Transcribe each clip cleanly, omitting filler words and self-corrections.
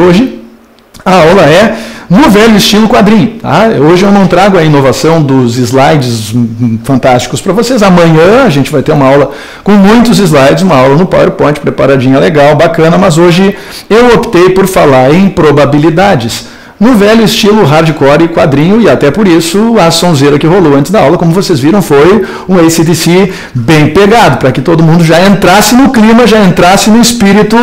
Hoje a aula é no velho estilo quadrinho. Tá? Hoje eu não trago a inovação dos slides fantásticos para vocês. Amanhã a gente vai ter uma aula com muitos slides, uma aula no PowerPoint preparadinha, legal, bacana, mas hoje eu optei por falar em probabilidades no velho estilo hardcore e quadrinho, e até por isso a sonzeira que rolou antes da aula, como vocês viram, foi um AC/DC bem pegado, para que todo mundo já entrasse no clima, já entrasse no espírito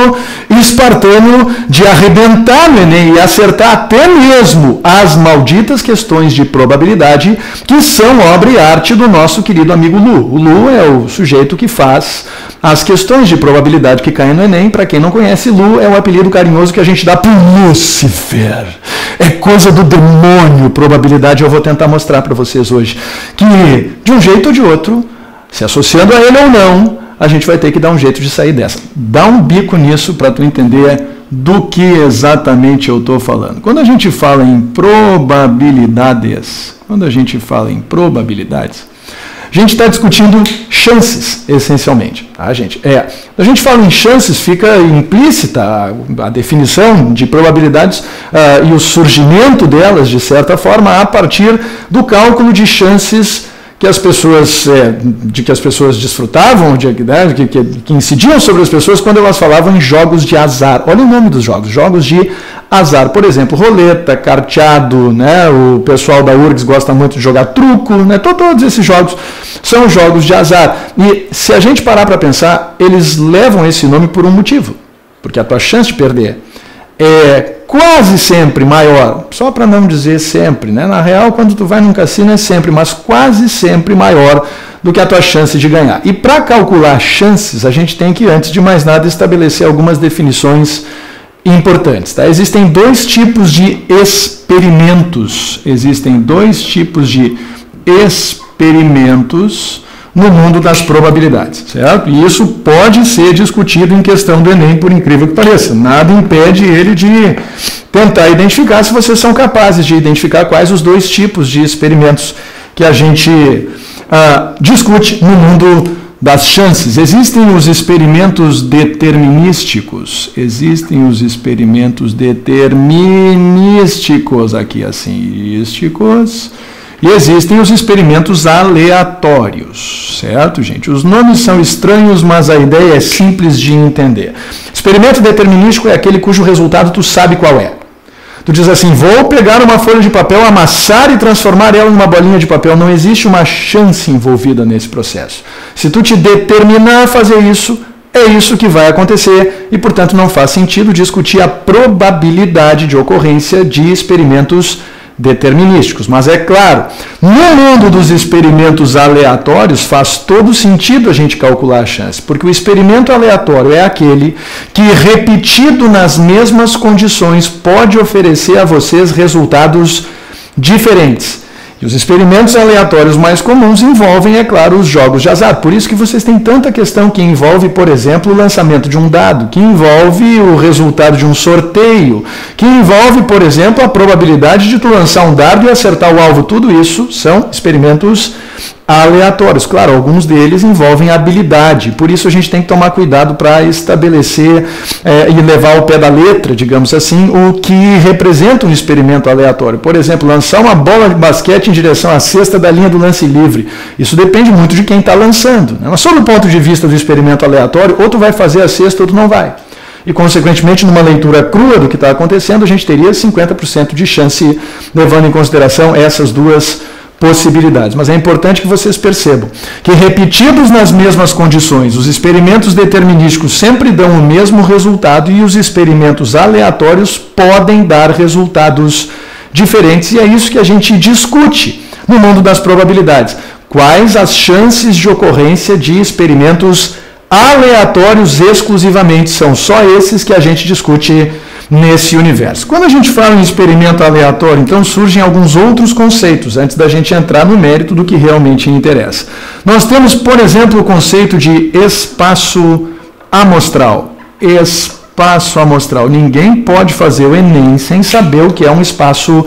espartano de arrebentar no Enem e acertar até mesmo as malditas questões de probabilidade, que são obra e arte do nosso querido amigo Lu. O Lu é o sujeito que faz as questões de probabilidade que caem no Enem. Para quem não conhece, Lu é o apelido carinhoso que a gente dá para Lúcifer. É coisa do demônio, probabilidade. Eu vou tentar mostrar para vocês hoje que, de um jeito ou de outro, se associando a ele ou não, a gente vai ter que dar um jeito de sair dessa. Dá um bico nisso para tu entender do que exatamente eu estou falando. Quando a gente fala em probabilidades, a gente está discutindo chances, essencialmente. Tá, gente? Quando a gente fala em chances, fica implícita a definição de probabilidades e o surgimento delas, de certa forma, a partir do cálculo de chances que as pessoas desfrutavam, que incidiam sobre as pessoas quando elas falavam em jogos de azar. Olha o nome dos jogos de azar. Por exemplo, roleta, carteado, né? O pessoal da URGS gosta muito de jogar truco, né? Todos esses jogos são jogos de azar. E se a gente parar para pensar, eles levam esse nome por um motivo, porque a tua chance de perder é quase sempre maior, só para não dizer sempre, né? Na real, quando tu vai num cassino é sempre, mas quase sempre maior do que a tua chance de ganhar. E para calcular chances, a gente tem que, antes de mais nada, estabelecer algumas definições importantes. Tá? Existem dois tipos de experimentos. No mundo das probabilidades, certo? E isso pode ser discutido em questão do Enem, por incrível que pareça. Nada impede ele de tentar identificar, se vocês são capazes de identificar quais os dois tipos de experimentos que a gente discute no mundo das chances. Existem os experimentos determinísticos. Aqui assim, e existem os experimentos aleatórios, certo, gente? Os nomes são estranhos, mas a ideia é simples de entender. Experimento determinístico é aquele cujo resultado tu sabe qual é. Tu diz assim, vou pegar uma folha de papel, amassar e transformar ela em uma bolinha de papel. Não existe uma chance envolvida nesse processo. Se tu te determinar a fazer isso, é isso que vai acontecer e, portanto, não faz sentido discutir a probabilidade de ocorrência de experimentos determinísticos. Mas é claro, no mundo dos experimentos aleatórios faz todo sentido a gente calcular a chance, porque o experimento aleatório é aquele que, repetido nas mesmas condições, pode oferecer a vocês resultados diferentes. E os experimentos aleatórios mais comuns envolvem, é claro, os jogos de azar. Por isso que vocês têm tanta questão que envolve, por exemplo, o lançamento de um dado, que envolve o resultado de um sorteio, que envolve, por exemplo, a probabilidade de tu lançar um dado e acertar o alvo. Tudo isso são experimentos aleatórios. Claro, alguns deles envolvem habilidade, por isso a gente tem que tomar cuidado para estabelecer e levar ao pé da letra, digamos assim, o que representa um experimento aleatório. Por exemplo, lançar uma bola de basquete em direção à cesta da linha do lance livre. Isso depende muito de quem está lançando, né? Mas sob o ponto de vista do experimento aleatório, ou tu vai fazer a cesta ou tu não vai. E, consequentemente, numa leitura crua do que está acontecendo, a gente teria 50% de chance, levando em consideração essas duas possibilidades. Mas é importante que vocês percebam que, repetidos nas mesmas condições, os experimentos determinísticos sempre dão o mesmo resultado e os experimentos aleatórios podem dar resultados diferentes, e é isso que a gente discute no mundo das probabilidades. Quais as chances de ocorrência de experimentos aleatórios exclusivamente? São só esses que a gente discute nesse universo. Quando a gente fala em experimento aleatório, então surgem alguns outros conceitos, antes da gente entrar no mérito do que realmente interessa. Nós temos, por exemplo, o conceito de espaço amostral. Espaço amostral. Ninguém pode fazer o Enem sem saber o que é um espaço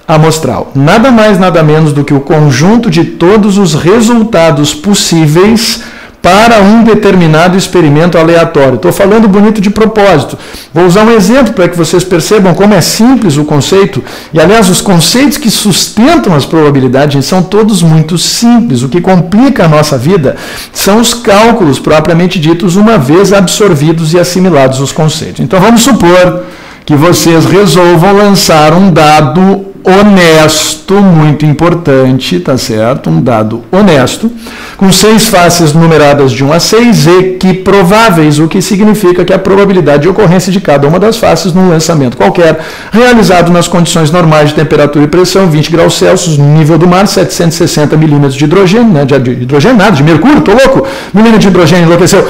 amostral. Nada mais, nada menos do que o conjunto de todos os resultados possíveis para um determinado experimento aleatório. Estou falando bonito de propósito. Vou usar um exemplo para que vocês percebam como é simples o conceito. E, aliás, os conceitos que sustentam as probabilidades são todos muito simples. O que complica a nossa vida são os cálculos propriamente ditos, uma vez absorvidos e assimilados os conceitos. Então, vamos supor que vocês resolvam lançar um dado honesto, muito importante, tá certo? Um dado honesto, com 6 faces numeradas de 1 a 6 equiprováveis, o que significa que a probabilidade de ocorrência de cada uma das faces num lançamento qualquer, realizado nas condições normais de temperatura e pressão, 20 graus Celsius, no nível do mar, 760 milímetros de hidrogênio, né? De hidrogênio nada, de mercúrio, tô louco, milímetro de hidrogênio, enlouqueceu,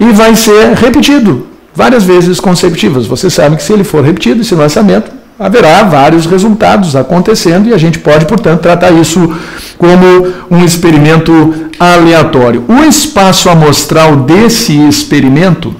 e vai ser repetido várias vezes consecutivas. Vocês sabem que se ele for repetido, esse lançamento, haverá vários resultados acontecendo e a gente pode, portanto, tratar isso como um experimento aleatório. O espaço amostral desse experimento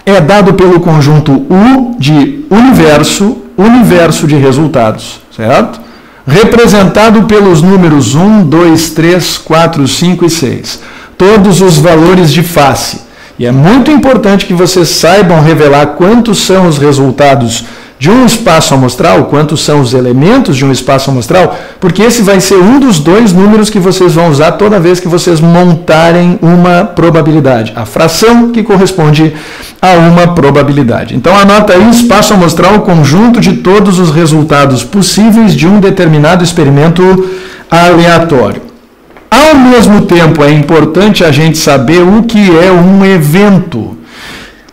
é dado pelo conjunto U de universo de resultados, certo? Representado pelos números 1, 2, 3, 4, 5 e 6. Todos os valores de face. E é muito importante que vocês saibam revelar quantos são os resultados de um espaço amostral, quantos são os elementos de um espaço amostral, porque esse vai ser um dos 2 números que vocês vão usar toda vez que vocês montarem uma probabilidade. A fração que corresponde a uma probabilidade. Então anota aí, espaço amostral, o conjunto de todos os resultados possíveis de um determinado experimento aleatório. Ao mesmo tempo, é importante a gente saber o que é um evento.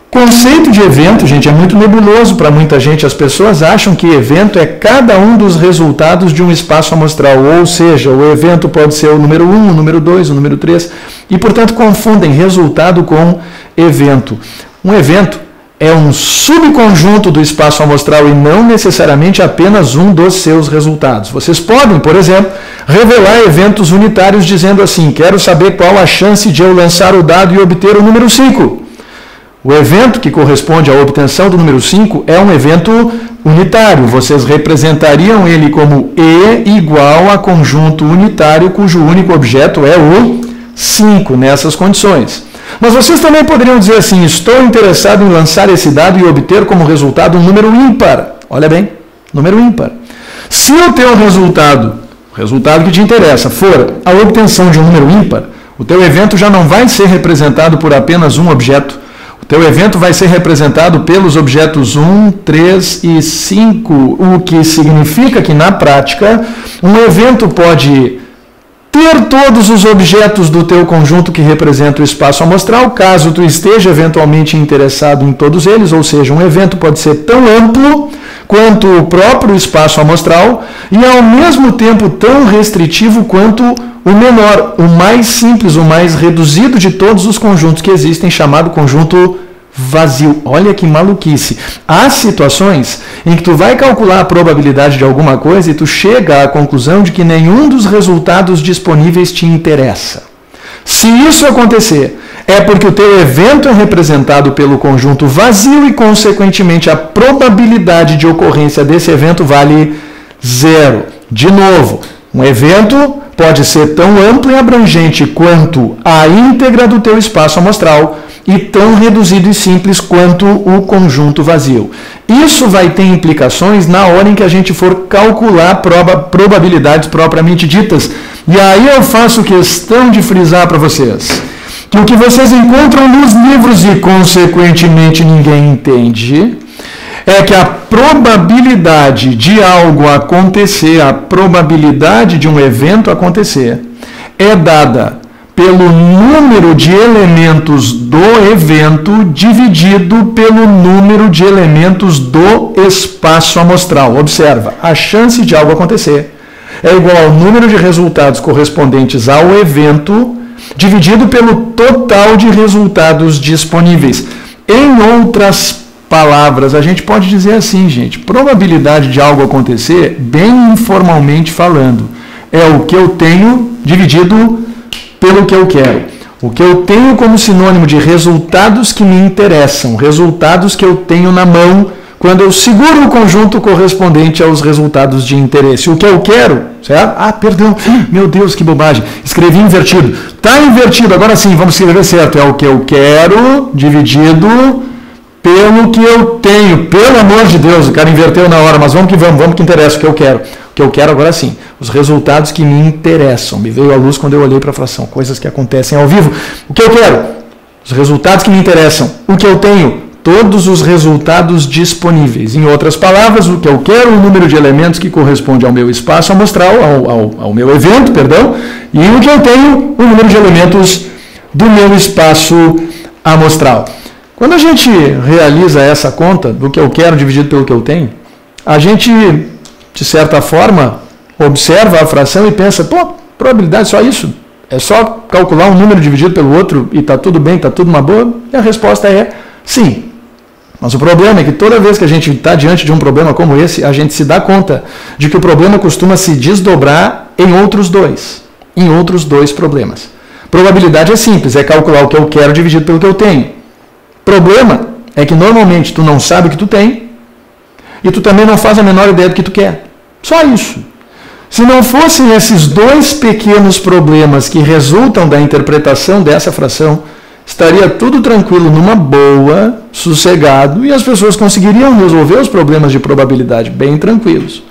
O conceito de evento, gente, é muito nebuloso para muita gente. As pessoas acham que evento é cada um dos resultados de um espaço amostral, ou seja, o evento pode ser o número 1, o número 2, o número 3, e, portanto, confundem resultado com evento. Um evento é um subconjunto do espaço amostral e não necessariamente apenas um dos seus resultados. Vocês podem, por exemplo, revelar eventos unitários dizendo assim: quero saber qual a chance de eu lançar o dado e obter o número 5. O evento que corresponde à obtenção do número 5 é um evento unitário. Vocês representariam ele como E igual a conjunto unitário cujo único objeto é o 5, nessas condições. Mas vocês também poderiam dizer assim: estou interessado em lançar esse dado e obter como resultado um número ímpar. Olha bem, número ímpar. Se o teu resultado que te interessa, for a obtenção de um número ímpar, o teu evento já não vai ser representado por apenas um objeto. O teu evento vai ser representado pelos objetos 1, 3 e 5, o que significa que, na prática, um evento pode ter todos os objetos do teu conjunto que representa o espaço amostral, caso tu esteja eventualmente interessado em todos eles, ou seja, um evento pode ser tão amplo quanto o próprio espaço amostral e, ao mesmo tempo, tão restritivo quanto o menor, o mais simples, o mais reduzido de todos os conjuntos que existem, chamado conjunto vazio. Olha que maluquice. Há situações em que tu vai calcular a probabilidade de alguma coisa e tu chega à conclusão de que nenhum dos resultados disponíveis te interessa. Se isso acontecer, é porque o teu evento é representado pelo conjunto vazio e, consequentemente, a probabilidade de ocorrência desse evento vale 0. De novo, um evento pode ser tão amplo e abrangente quanto a íntegra do teu espaço amostral e tão reduzido e simples quanto o conjunto vazio. Isso vai ter implicações na hora em que a gente for calcular probabilidades propriamente ditas. E aí eu faço questão de frisar para vocês que o que vocês encontram nos livros e, consequentemente, ninguém entende, é que a probabilidade de algo acontecer, a probabilidade de um evento acontecer, é dada pelo número de elementos do evento dividido pelo número de elementos do espaço amostral. Observa, a chance de algo acontecer é igual ao número de resultados correspondentes ao evento dividido pelo total de resultados disponíveis. Em outras palavras, a gente pode dizer assim, gente, probabilidade de algo acontecer, bem informalmente falando, é o que eu tenho dividido pelo que eu quero. O que eu tenho como sinônimo de resultados que me interessam, resultados que eu tenho na mão quando eu seguro o conjunto correspondente aos resultados de interesse. O que eu quero, certo? Ah, perdão, meu Deus, que bobagem. Escrevi invertido. Está invertido, agora sim, vamos escrever certo. É o que eu quero dividido pelo que eu tenho. Pelo amor de Deus, o cara inverteu na hora, mas vamos que interessa, o que eu quero. O que eu quero agora sim, os resultados que me interessam. Me veio à luz quando eu olhei para a fração, coisas que acontecem ao vivo. O que eu quero? Os resultados que me interessam. O que eu tenho? Todos os resultados disponíveis. Em outras palavras, o que eu quero, o número de elementos que corresponde ao meu espaço amostral, ao meu evento, perdão, e o que eu tenho, o número de elementos do meu espaço amostral. Quando a gente realiza essa conta do que eu quero dividido pelo que eu tenho, a gente, de certa forma, observa a fração e pensa, pô, probabilidade só isso? É só calcular um número dividido pelo outro e está tudo bem, está tudo uma boa? E a resposta é sim. Mas o problema é que toda vez que a gente está diante de um problema como esse, a gente se dá conta de que o problema costuma se desdobrar em outros dois problemas. Probabilidade é simples, é calcular o que eu quero dividido pelo que eu tenho. Problema é que normalmente tu não sabe o que tu tem e tu também não faz a menor ideia do que tu quer. Só isso. Se não fossem esses dois pequenos problemas que resultam da interpretação dessa fração, estaria tudo tranquilo, numa boa, sossegado, e as pessoas conseguiriam resolver os problemas de probabilidade bem tranquilos.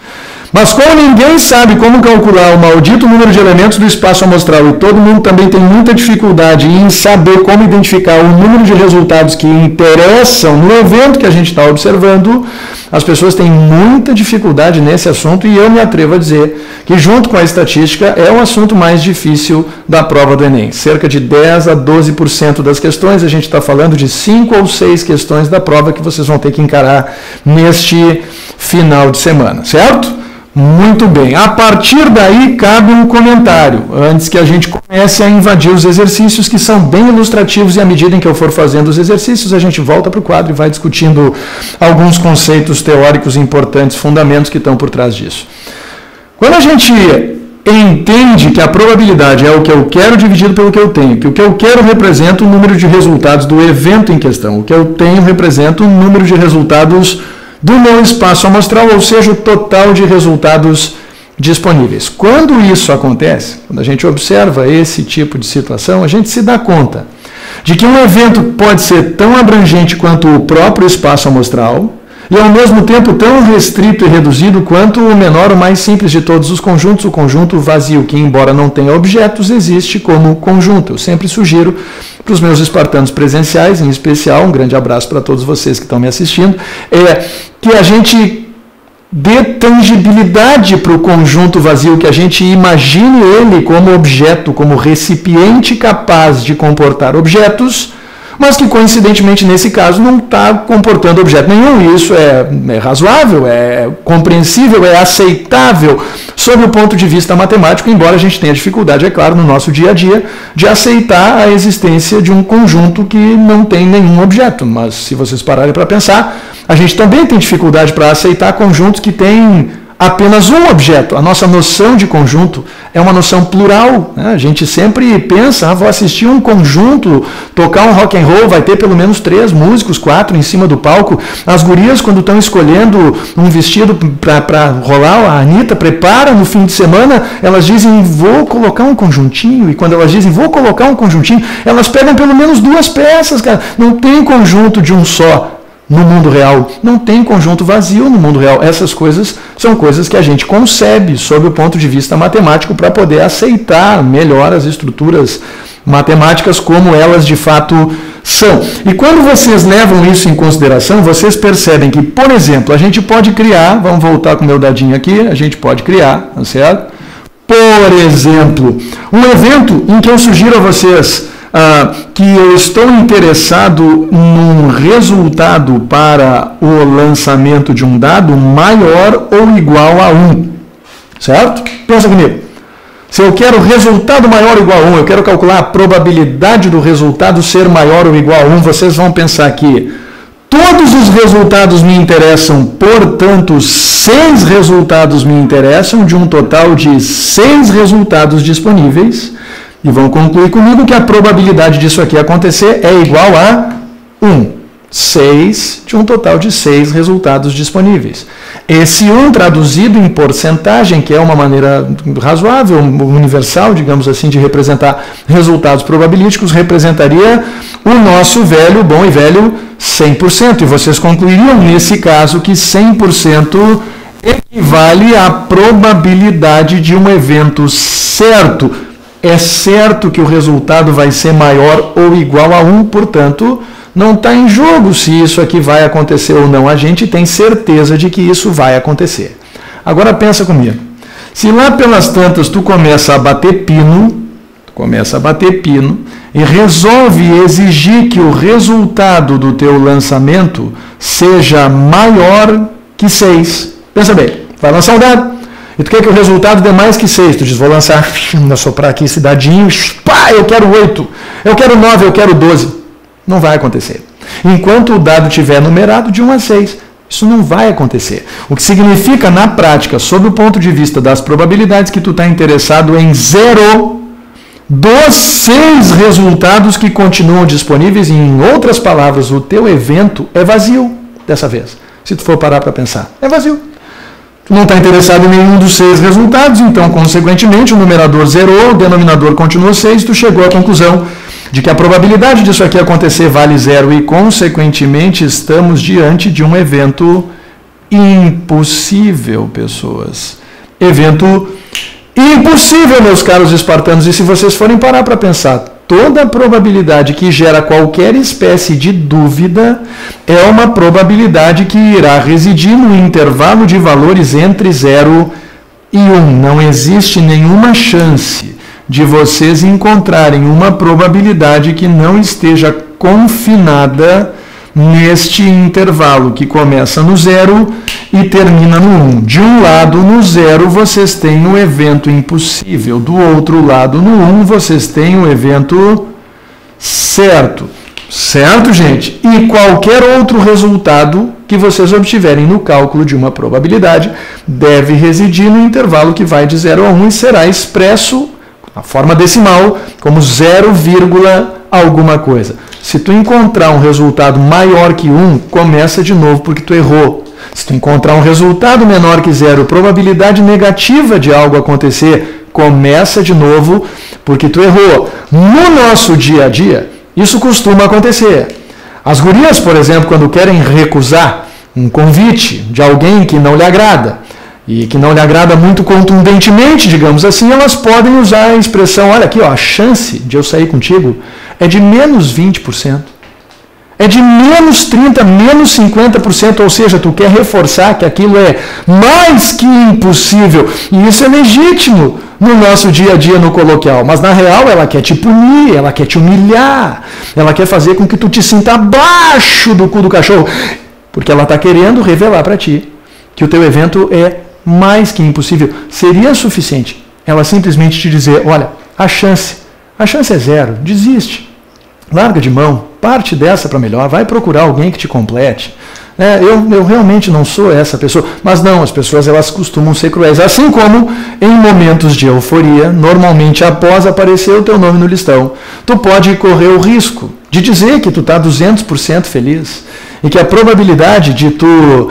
Mas como ninguém sabe como calcular o maldito número de elementos do espaço amostral e todo mundo também tem muita dificuldade em saber como identificar o número de resultados que interessam no evento que a gente está observando, as pessoas têm muita dificuldade nesse assunto e eu me atrevo a dizer que junto com a estatística é o assunto mais difícil da prova do Enem. Cerca de 10 a 12% das questões, a gente está falando de 5 ou 6 questões da prova que vocês vão ter que encarar neste final de semana, certo? Muito bem. A partir daí, cabe um comentário, antes que a gente comece a invadir os exercícios, que são bem ilustrativos, e à medida em que eu for fazendo os exercícios, a gente volta para o quadro e vai discutindo alguns conceitos teóricos importantes, fundamentos que estão por trás disso. Quando a gente entende que a probabilidade é o que eu quero dividido pelo que eu tenho, que o que eu quero representa o número de resultados do evento em questão, o que eu tenho representa o número de resultados do meu espaço amostral, ou seja, o total de resultados disponíveis. Quando isso acontece, quando a gente observa esse tipo de situação, a gente se dá conta de que um evento pode ser tão abrangente quanto o próprio espaço amostral e, ao mesmo tempo, tão restrito e reduzido quanto o menor ou mais simples de todos os conjuntos, o conjunto vazio, que, embora não tenha objetos, existe como conjunto. Eu sempre sugiro para os meus espartanos presenciais, em especial, um grande abraço para todos vocês que estão me assistindo, que a gente dê tangibilidade para o conjunto vazio, que a gente imagine ele como objeto, como recipiente capaz de comportar objetos, mas que, coincidentemente, nesse caso, não está comportando objeto nenhum. E isso é razoável, é compreensível, é aceitável, sob o ponto de vista matemático, embora a gente tenha dificuldade, é claro, no nosso dia a dia, de aceitar a existência de um conjunto que não tem nenhum objeto. Mas, se vocês pararem para pensar, a gente também tem dificuldade para aceitar conjuntos que têm apenas um objeto. A nossa noção de conjunto é uma noção plural, né? A gente sempre pensa, vou assistir um conjunto, tocar um rock and roll, vai ter pelo menos 3 músicos, 4 em cima do palco. As gurias, quando estão escolhendo um vestido para rolar, a Anitta prepara no fim de semana, elas dizem, vou colocar um conjuntinho, e quando elas dizem, vou colocar um conjuntinho, elas pegam pelo menos 2 peças, cara. Não tem conjunto de um só no mundo real, não tem conjunto vazio no mundo real. Essas coisas são coisas que a gente concebe sob o ponto de vista matemático para poder aceitar melhor as estruturas matemáticas como elas de fato são. E quando vocês levam isso em consideração, vocês percebem que, por exemplo, a gente pode criar, vamos voltar com o meu dadinho aqui, a gente pode criar, tá certo? Por exemplo, um evento em que eu sugiro a vocês que eu estou interessado num resultado para o lançamento de um dado maior ou igual a 1. Certo? Pensa comigo. Se eu quero resultado maior ou igual a 1, eu quero calcular a probabilidade do resultado ser maior ou igual a 1, vocês vão pensar que todos os resultados me interessam, portanto, 6 resultados me interessam, de um total de 6 resultados disponíveis. E vão concluir comigo que a probabilidade disso aqui acontecer é igual a 1. 6 de um total de 6 resultados disponíveis. Esse 1 traduzido em porcentagem, que é uma maneira razoável, universal, digamos assim, de representar resultados probabilísticos, representaria o nosso velho, bom e velho 100%. E vocês concluiriam nesse caso que 100% equivale à probabilidade de um evento certo. É certo que o resultado vai ser maior ou igual a 1, portanto, não está em jogo se isso aqui vai acontecer ou não. A gente tem certeza de que isso vai acontecer. Agora pensa comigo. Se lá pelas tantas tu começa a bater pino e resolve exigir que o resultado do teu lançamento seja maior que 6. Pensa bem, vai lançar um dado e tu quer que o resultado dê mais que 6. Tu diz, vou lançar, soprar aqui esse dadinho, pá, eu quero 8, eu quero 9, eu quero 12. Não vai acontecer. Enquanto o dado estiver numerado de 1 a 6, isso não vai acontecer. O que significa, na prática, sob o ponto de vista das probabilidades, que tu está interessado em 0 dos 6 resultados que continuam disponíveis. Em outras palavras, o teu evento é vazio dessa vez. Se tu for parar para pensar, é vazio. Tu não está interessado em nenhum dos 6 resultados, então, consequentemente, o numerador zerou, o denominador continua 6, tu chegou à conclusão de que a probabilidade disso aqui acontecer vale 0 e, consequentemente, estamos diante de um evento impossível, pessoas. Evento impossível, meus caros espartanos. E se vocês forem parar para pensar, toda a probabilidade que gera qualquer espécie de dúvida é uma probabilidade que irá residir no intervalo de valores entre 0 e 1. Não existe nenhuma chance de vocês encontrarem uma probabilidade que não esteja confinada neste intervalo, que começa no 0 e termina no 1. De um lado, no 0, vocês têm o evento impossível. Do outro lado, no 1, vocês têm o evento certo. Certo, gente? E qualquer outro resultado que vocês obtiverem no cálculo de uma probabilidade deve residir no intervalo que vai de 0 a 1 e será expresso a forma decimal como 0, alguma coisa. Se tu encontrar um resultado maior que 1, começa de novo porque tu errou. Se tu encontrar um resultado menor que 0, probabilidade negativa de algo acontecer, começa de novo porque tu errou. No nosso dia a dia, isso costuma acontecer. As gurias, por exemplo, quando querem recusar um convite de alguém que não lhe agrada, e que não lhe agrada muito contundentemente, digamos assim, elas podem usar a expressão, olha aqui, ó, a chance de eu sair contigo é de menos 20%. É de menos 30%, menos 50%, ou seja, tu quer reforçar que aquilo é mais que impossível. E isso é legítimo no nosso dia a dia no coloquial. Mas na real ela quer te punir, ela quer te humilhar, ela quer fazer com que tu te sinta abaixo do cu do cachorro. Porque ela está querendo revelar para ti que o teu evento é mais que impossível. Seria suficiente ela simplesmente te dizer, olha, a chance é 0, desiste, larga de mão, parte dessa para melhor, vai procurar alguém que te complete. Eu realmente não sou essa pessoa. Mas não, as pessoas elas costumam ser cruéis. Assim como em momentos de euforia, normalmente após aparecer o teu nome no listão, tu pode correr o risco de dizer que tu está 200% feliz e que a probabilidade de tu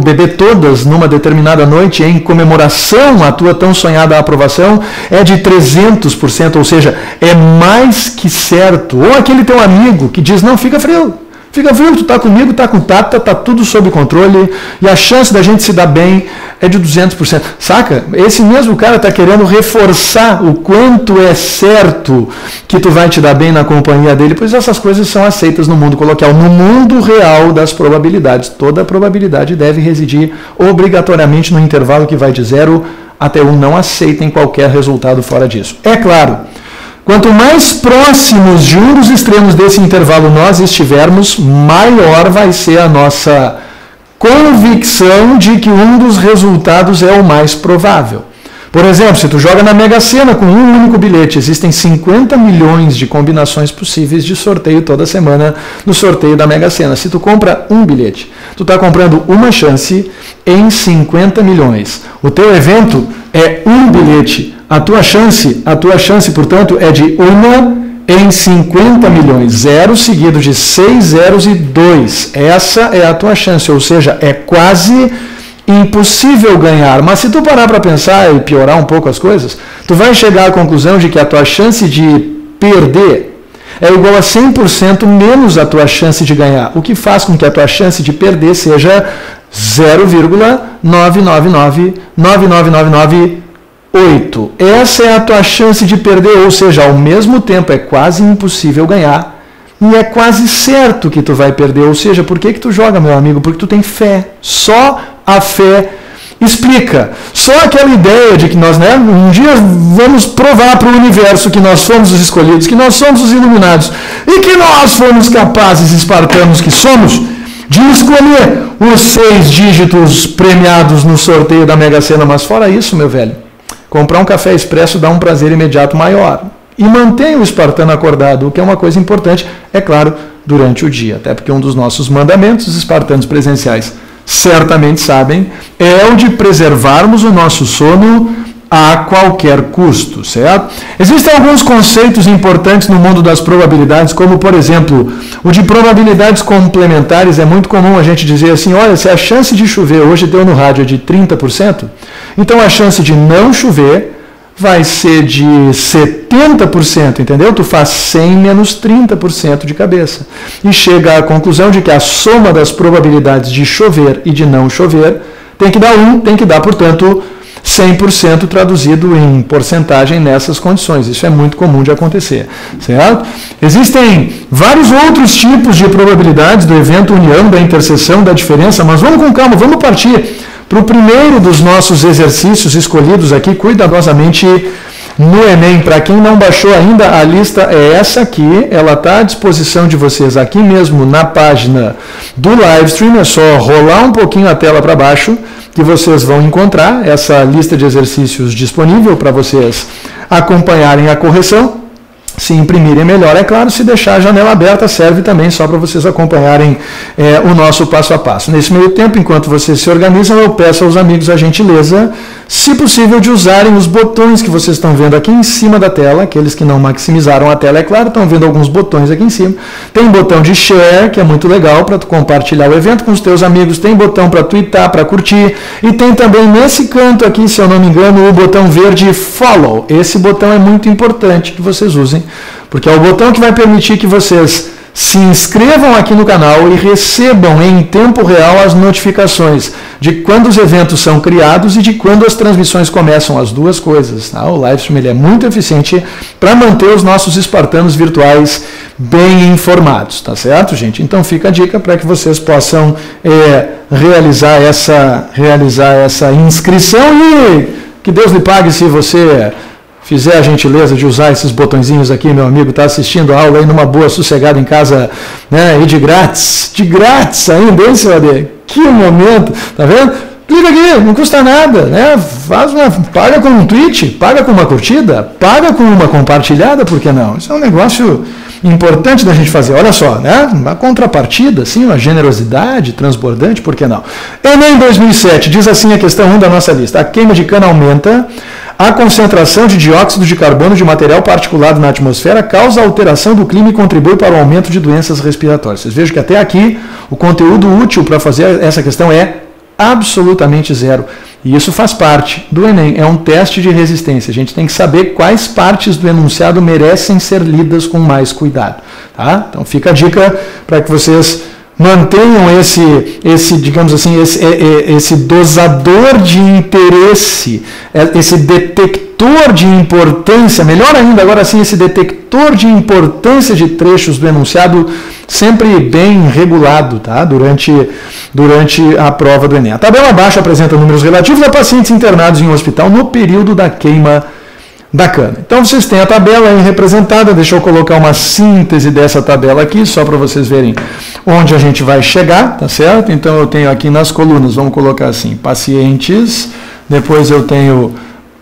beber todas numa determinada noite em comemoração à tua tão sonhada aprovação é de 300%, ou seja, é mais que certo. Ou aquele teu amigo que diz, não, fica frio, tu tá comigo, tá com o Tata, tá tudo sob controle e a chance da gente se dar bem é de 200%. Saca? Esse mesmo cara tá querendo reforçar o quanto é certo que tu vai te dar bem na companhia dele, pois essas coisas são aceitas no mundo coloquial. No mundo real das probabilidades, toda a probabilidade deve residir obrigatoriamente no intervalo que vai de 0 até 1. Não aceitem qualquer resultado fora disso. É claro, quanto mais próximos de um dos extremos desse intervalo nós estivermos, maior vai ser a nossa convicção de que um dos resultados é o mais provável. Por exemplo, se tu joga na Mega Sena com um único bilhete, existem 50 milhões de combinações possíveis de sorteio toda semana no sorteio da Mega Sena. Se tu compra um bilhete, tu está comprando uma chance em 50 milhões. O teu evento é um bilhete. A tua chance, portanto, é de 1 em 50 milhões. 0 seguido de 6 zeros e 2. Essa é a tua chance, ou seja, é quase impossível ganhar. Mas se tu parar para pensar e piorar um pouco as coisas, tu vai chegar à conclusão de que a tua chance de perder é igual a 100% menos a tua chance de ganhar, o que faz com que a tua chance de perder seja 0,999998. Essa é a tua chance de perder, ou seja, ao mesmo tempo é quase impossível ganhar e é quase certo que tu vai perder. Ou seja, por que tu joga, meu amigo? Porque tu tem fé. Só a fé explica. Só aquela ideia de que nós, um dia vamos provar para o universo que nós somos os escolhidos, que nós somos os iluminados e que nós fomos capazes, espartanos que somos, de escolher os 6 dígitos premiados no sorteio da Mega Sena. Mas fora isso, meu velho, comprar um café expresso dá um prazer imediato maior. E mantém o espartano acordado, o que é uma coisa importante, é claro, durante o dia. Até porque um dos nossos mandamentos, os espartanos presenciais certamente sabem, é o de preservarmos o nosso sono a qualquer custo, certo? Existem alguns conceitos importantes no mundo das probabilidades, como, por exemplo, o de probabilidades complementares. É muito comum a gente dizer assim, olha, se a chance de chover hoje deu no rádio de 30%, então a chance de não chover vai ser de 70%, entendeu? Tu faz 100 menos 30% de cabeça. E chega à conclusão de que a soma das probabilidades de chover e de não chover tem que dar 1, tem que dar, portanto, 100% traduzido em porcentagem nessas condições. Isso é muito comum de acontecer, certo? Existem vários outros tipos de probabilidades do evento união, da interseção, da diferença, mas vamos com calma, vamos partir para o primeiro dos nossos exercícios escolhidos aqui cuidadosamente no Enem. Para quem não baixou ainda, a lista é essa aqui, ela está à disposição de vocês aqui mesmo na página do Livestream. É só rolar um pouquinho a tela para baixo que vocês vão encontrar essa lista de exercícios disponível para vocês acompanharem a correção. Se imprimirem melhor, é claro, se deixar a janela aberta serve também só para vocês acompanharem o nosso passo a passo. Nesse meio tempo, enquanto vocês se organizam, eu peço aos amigos a gentileza, se possível, de usarem os botões que vocês estão vendo aqui em cima da tela. Aqueles que não maximizaram a tela, é claro, estão vendo alguns botões aqui em cima. Tem botão de share, que é muito legal para tu compartilhar o evento com os teus amigos. Tem botão para twittar, para curtir. E tem também nesse canto aqui, se eu não me engano, o botão verde follow. Esse botão é muito importante que vocês usem, porque é o botão que vai permitir que vocês se inscrevam aqui no canal e recebam em tempo real as notificações de quando os eventos são criados e de quando as transmissões começam, as duas coisas. Tá? O Livestream ele é muito eficiente para manter os nossos espartanos virtuais bem informados, tá certo, gente? Então fica a dica para que vocês possam realizar essa inscrição e que Deus lhe pague se você fizer a gentileza de usar esses botõezinhos aqui. Meu amigo está assistindo a aula aí numa boa, sossegado em casa, né? E de grátis ainda, hein, seu AD? Que momento, tá vendo? Clica aqui, não custa nada, né? Paga com um tweet, paga com uma curtida, paga com uma compartilhada, por que não? Isso é um negócio importante da gente fazer. Olha só, né? Uma contrapartida, assim, uma generosidade transbordante, por que não? Enem 2007, diz assim a questão 1 da nossa lista. A queima de cana aumenta, a concentração de dióxido de carbono de material particulado na atmosfera causa alteração do clima e contribui para o aumento de doenças respiratórias. Vocês vejam que até aqui o conteúdo útil para fazer essa questão é absolutamente zero. E isso faz parte do Enem, é um teste de resistência. A gente tem que saber quais partes do enunciado merecem ser lidas com mais cuidado. Tá? Então fica a dica para que vocês mantenham digamos assim, esse dosador de interesse, esse detector de importância, melhor ainda, agora sim, esse detector de importância de trechos do enunciado sempre bem regulado, tá? Durante a prova do Enem. A tabela abaixo apresenta números relativos a pacientes internados em um hospital no período da queima da cana. Então vocês têm a tabela aí representada, deixa eu colocar uma síntese dessa tabela aqui, só para vocês verem onde a gente vai chegar, tá certo? Então eu tenho aqui nas colunas, vamos colocar assim, pacientes, depois eu tenho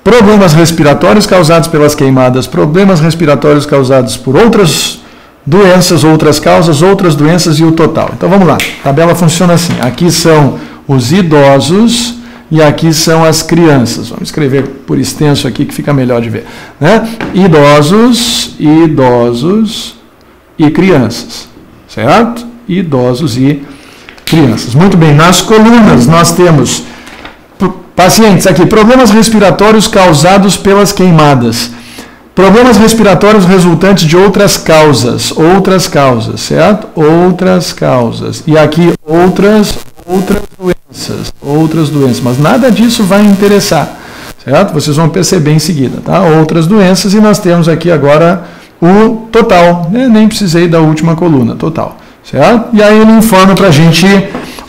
problemas respiratórios causados pelas queimadas, problemas respiratórios causados por outras doenças, outras causas, outras doenças e o total. Então vamos lá, a tabela funciona assim, aqui são os idosos e aqui são as crianças. Vamos escrever por extenso aqui que fica melhor de ver, né? Idosos e crianças, certo? Idosos e crianças. Muito bem, nas colunas nós temos pacientes aqui, problemas respiratórios causados pelas queimadas. Problemas respiratórios resultantes de outras causas, certo? Outras causas. E aqui outras doenças, mas nada disso vai interessar, certo? Vocês vão perceber em seguida, tá? Outras doenças, e nós temos aqui agora o total, né? Nem precisei da última coluna, total, certo? E aí ele informa para a gente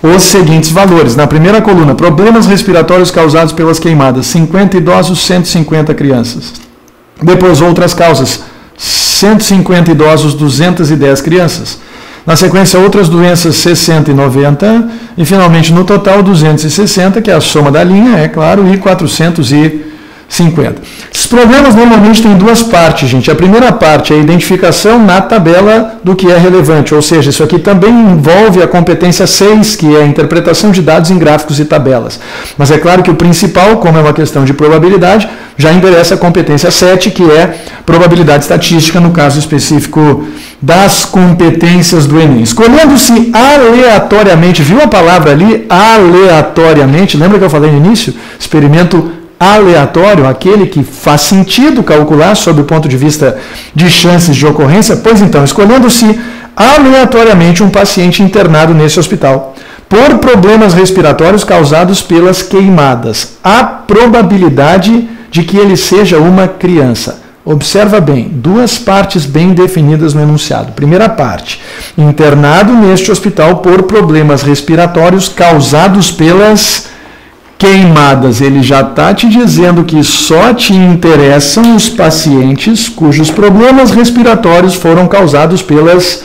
os seguintes valores. Na primeira coluna, problemas respiratórios causados pelas queimadas, 50 idosos, 150 crianças. Depois, outras causas, 150 idosos, 210 crianças. Na sequência, outras doenças, 60 e 90. E, finalmente, no total, 260, que é a soma da linha, é claro, e 450. Esses problemas normalmente têm duas partes, gente. A primeira parte é a identificação na tabela do que é relevante, ou seja, isso aqui também envolve a competência 6, que é a interpretação de dados em gráficos e tabelas. Mas é claro que o principal, como é uma questão de probabilidade, já endereça a competência 7, que é probabilidade estatística, no caso específico das competências do Enem. Escolhendo-se aleatoriamente, viu a palavra ali? Aleatoriamente, lembra que eu falei no início? Experimento aleatório, aquele que faz sentido calcular sob o ponto de vista de chances de ocorrência. Pois então, escolhendo-se aleatoriamente um paciente internado nesse hospital por problemas respiratórios causados pelas queimadas, a probabilidade de que ele seja uma criança. Observa bem, duas partes bem definidas no enunciado. Primeira parte, internado neste hospital por problemas respiratórios causados pelas queimadas. Ele já está te dizendo que só te interessam os pacientes cujos problemas respiratórios foram causados pelas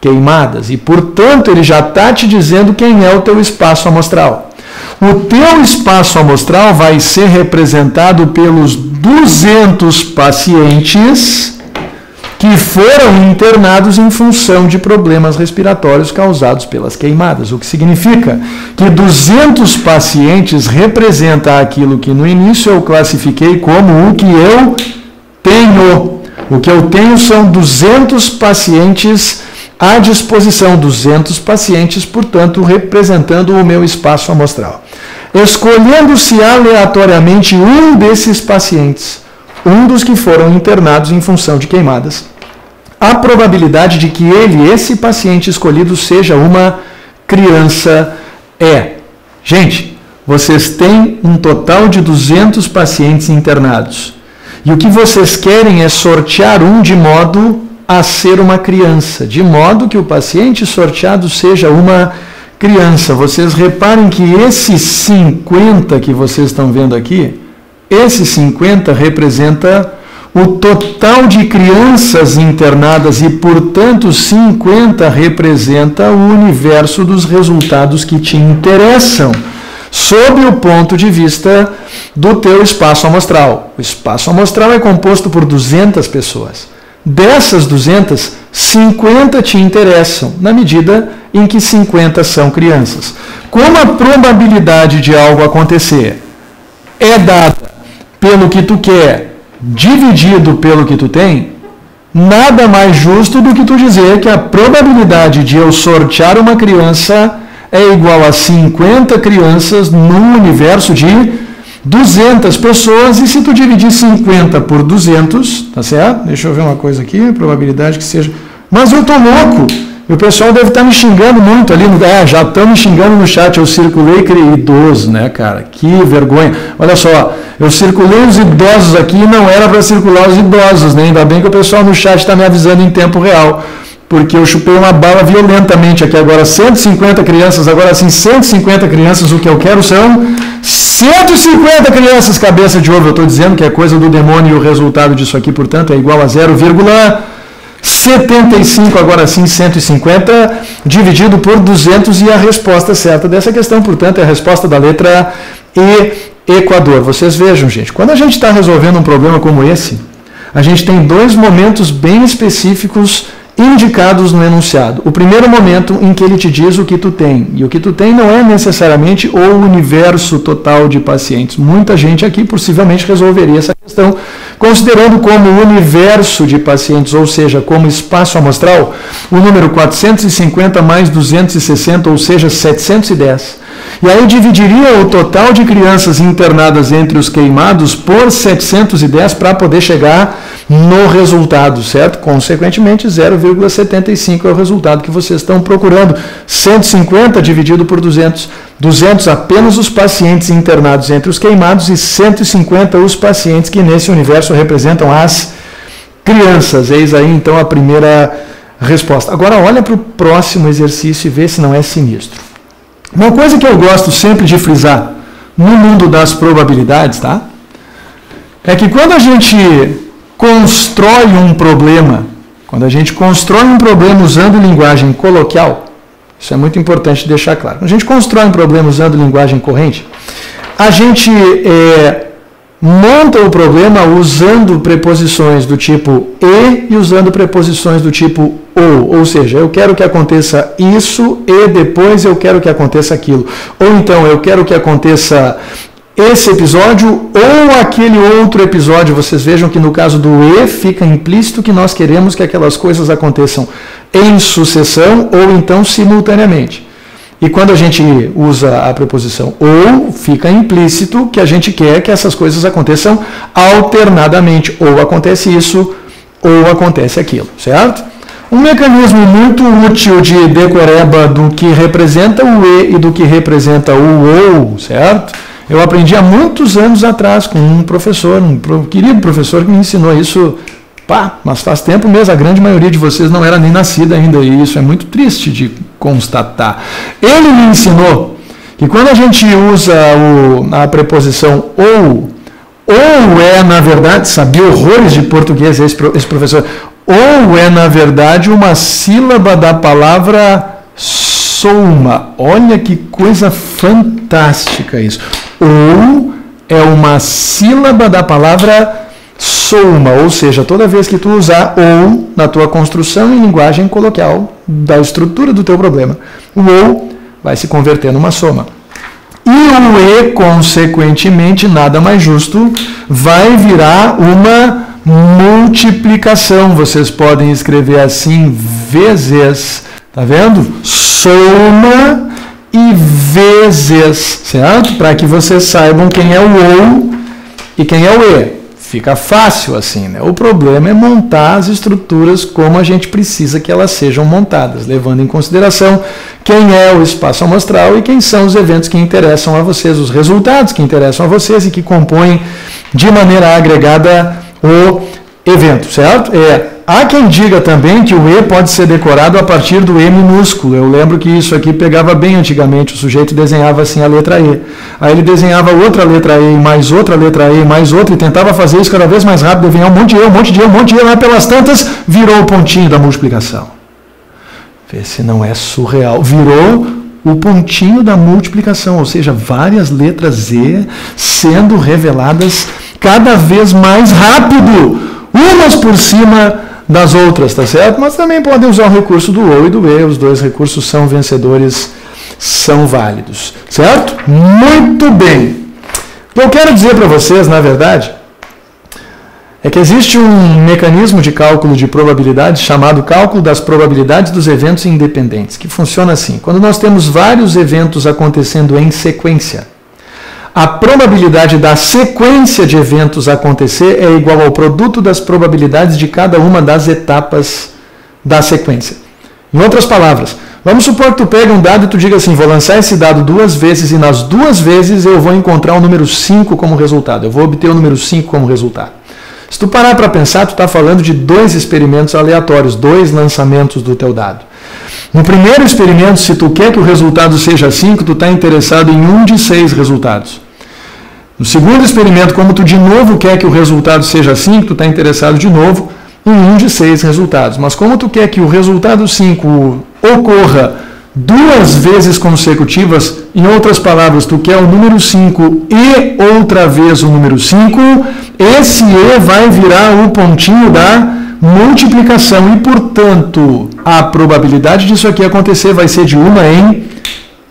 queimadas. E, portanto, ele já está te dizendo quem é o teu espaço amostral. O teu espaço amostral vai ser representado pelos 200 pacientes que foram internados em função de problemas respiratórios causados pelas queimadas. O que significa que 200 pacientes representa aquilo que no início eu classifiquei como o que eu tenho. O que eu tenho são 200 pacientes à disposição, 200 pacientes, portanto, representando o meu espaço amostral. Escolhendo-se aleatoriamente um desses pacientes, um dos que foram internados em função de queimadas, a probabilidade de que esse paciente escolhido, seja uma criança é. Gente, vocês têm um total de 200 pacientes internados. E o que vocês querem é sortear um de modo a ser uma criança, de modo que o paciente sorteado seja uma criança. Vocês reparem que esses 50 que vocês estão vendo aqui, esse 50 representa o total de crianças internadas e, portanto, 50 representa o universo dos resultados que te interessam, sob o ponto de vista do teu espaço amostral. O espaço amostral é composto por 200 pessoas. Dessas 200, 50 te interessam, na medida em que 50 são crianças. Como a probabilidade de algo acontecer é dada pelo que tu quer, dividido pelo que tu tem, nada mais justo do que tu dizer que a probabilidade de eu sortear uma criança é igual a 50 crianças no universo de 200 pessoas, e se tu dividir 50 por 200, tá certo? Deixa eu ver uma coisa aqui, a probabilidade que seja... Mas eu tô louco! E o pessoal deve estar me xingando muito ali, já estão me xingando no chat, eu circulei idoso, né, cara? Que vergonha. Olha só, eu circulei os idosos aqui e não era para circular os idosos, né? Ainda bem que o pessoal no chat está me avisando em tempo real, porque eu chupei uma bala violentamente aqui agora. 150 crianças, agora sim, 150 crianças, o que eu quero são 150 crianças cabeça de ovo. Eu estou dizendo que é coisa do demônio e o resultado disso aqui, portanto, é igual a 0,75, agora sim, 150, dividido por 200, e a resposta certa dessa questão, portanto, é a resposta da letra E, Equador. Vocês vejam, gente, quando a gente está resolvendo um problema como esse, a gente tem dois momentos bem específicos indicados no enunciado. O primeiro momento em que ele te diz o que tu tem. E o que tu tem não é necessariamente o universo total de pacientes. Muita gente aqui possivelmente resolveria essa questão considerando como universo de pacientes, ou seja, como espaço amostral, o número 450 mais 260, ou seja, 710. E aí dividiria o total de crianças internadas entre os queimados por 710 para poder chegar no resultado, certo? Consequentemente, 0,75 é o resultado que vocês estão procurando. 150 dividido por 200. 200 apenas os pacientes internados entre os queimados e 150 os pacientes que nesse universo representam as crianças. Eis aí então a primeira resposta. Agora olha para o próximo exercício e vê se não é sinistro. Uma coisa que eu gosto sempre de frisar no mundo das probabilidades, tá? É que quando a gente constrói um problema, usando linguagem coloquial, isso é muito importante deixar claro. Quando a gente constrói um problema usando linguagem corrente, a gente monta o problema usando preposições do tipo e usando preposições do tipo ou seja, eu quero que aconteça isso e depois eu quero que aconteça aquilo. Ou então, eu quero que aconteça esse episódio ou aquele outro episódio. Vocês vejam que no caso do e fica implícito que nós queremos que aquelas coisas aconteçam em sucessão ou então simultaneamente. E quando a gente usa a preposição ou, fica implícito que a gente quer que essas coisas aconteçam alternadamente. Ou acontece isso, ou acontece aquilo, certo? Um mecanismo muito útil de decoreba do que representa o e e do que representa o ou, certo? Eu aprendi há muitos anos atrás com um professor, querido professor que me ensinou isso, mas faz tempo mesmo, a grande maioria de vocês não era nem nascida ainda, e isso é muito triste de constatar. Ele me ensinou que quando a gente usa a preposição ou é, na verdade, sabia horrores de português esse professor, ou é, na verdade, uma sílaba da palavra souma. Olha que coisa fantástica isso. Ou é uma sílaba da palavra souma, ou seja, toda vez que tu usar ou na tua construção em linguagem coloquial da estrutura do teu problema, o ou vai se converter numa soma. E o e, consequentemente, nada mais justo, vai virar uma multiplicação. Vocês podem escrever assim, vezes, tá vendo? Soma e vezes, certo? Para que vocês saibam quem é o ou e quem é o e. Fica fácil assim, né? O problema é montar as estruturas como a gente precisa que elas sejam montadas, levando em consideração quem é o espaço amostral e quem são os eventos que interessam a vocês, os resultados que interessam a vocês e que compõem de maneira agregada o evento, certo? Há quem diga também que o E pode ser decorado a partir do E minúsculo. Eu lembro que isso aqui pegava bem antigamente. O sujeito desenhava assim a letra E. Aí ele desenhava outra letra E, mais outra letra E, mais outra, e tentava fazer isso cada vez mais rápido, desenhar um monte de E, um monte de E, um monte de E, lá pelas tantas, virou o pontinho da multiplicação. Vê se não é surreal. Virou o pontinho da multiplicação, ou seja, várias letras E sendo reveladas cada vez mais rápido, umas por cima das outras, tá certo? Mas também podem usar o recurso do ou e do e, os dois recursos são vencedores, são válidos, certo? Muito bem. O que eu quero dizer para vocês, na verdade, é que existe um mecanismo de cálculo de probabilidade chamado cálculo das probabilidades dos eventos independentes, que funciona assim. Quando nós temos vários eventos acontecendo em sequência, a probabilidade da sequência de eventos acontecer é igual ao produto das probabilidades de cada uma das etapas da sequência. Em outras palavras, vamos supor que tu pega um dado e tu diga assim, vou lançar esse dado 2 vezes e nas 2 vezes eu vou encontrar o número 5 como resultado. Eu vou obter o número 5 como resultado. Se tu parar para pensar, tu está falando de 2 experimentos aleatórios, 2 lançamentos do teu dado. No primeiro experimento, se tu quer que o resultado seja 5, tu está interessado em um de 6 resultados. No segundo experimento, como tu de novo quer que o resultado seja 5, tu está interessado de novo em um de 6 resultados. Mas como tu quer que o resultado 5 ocorra 2 vezes consecutivas, em outras palavras, tu quer o número 5 e outra vez o número 5, esse E vai virar o pontinho da multiplicação e, portanto, a probabilidade disso aqui acontecer vai ser de 1 em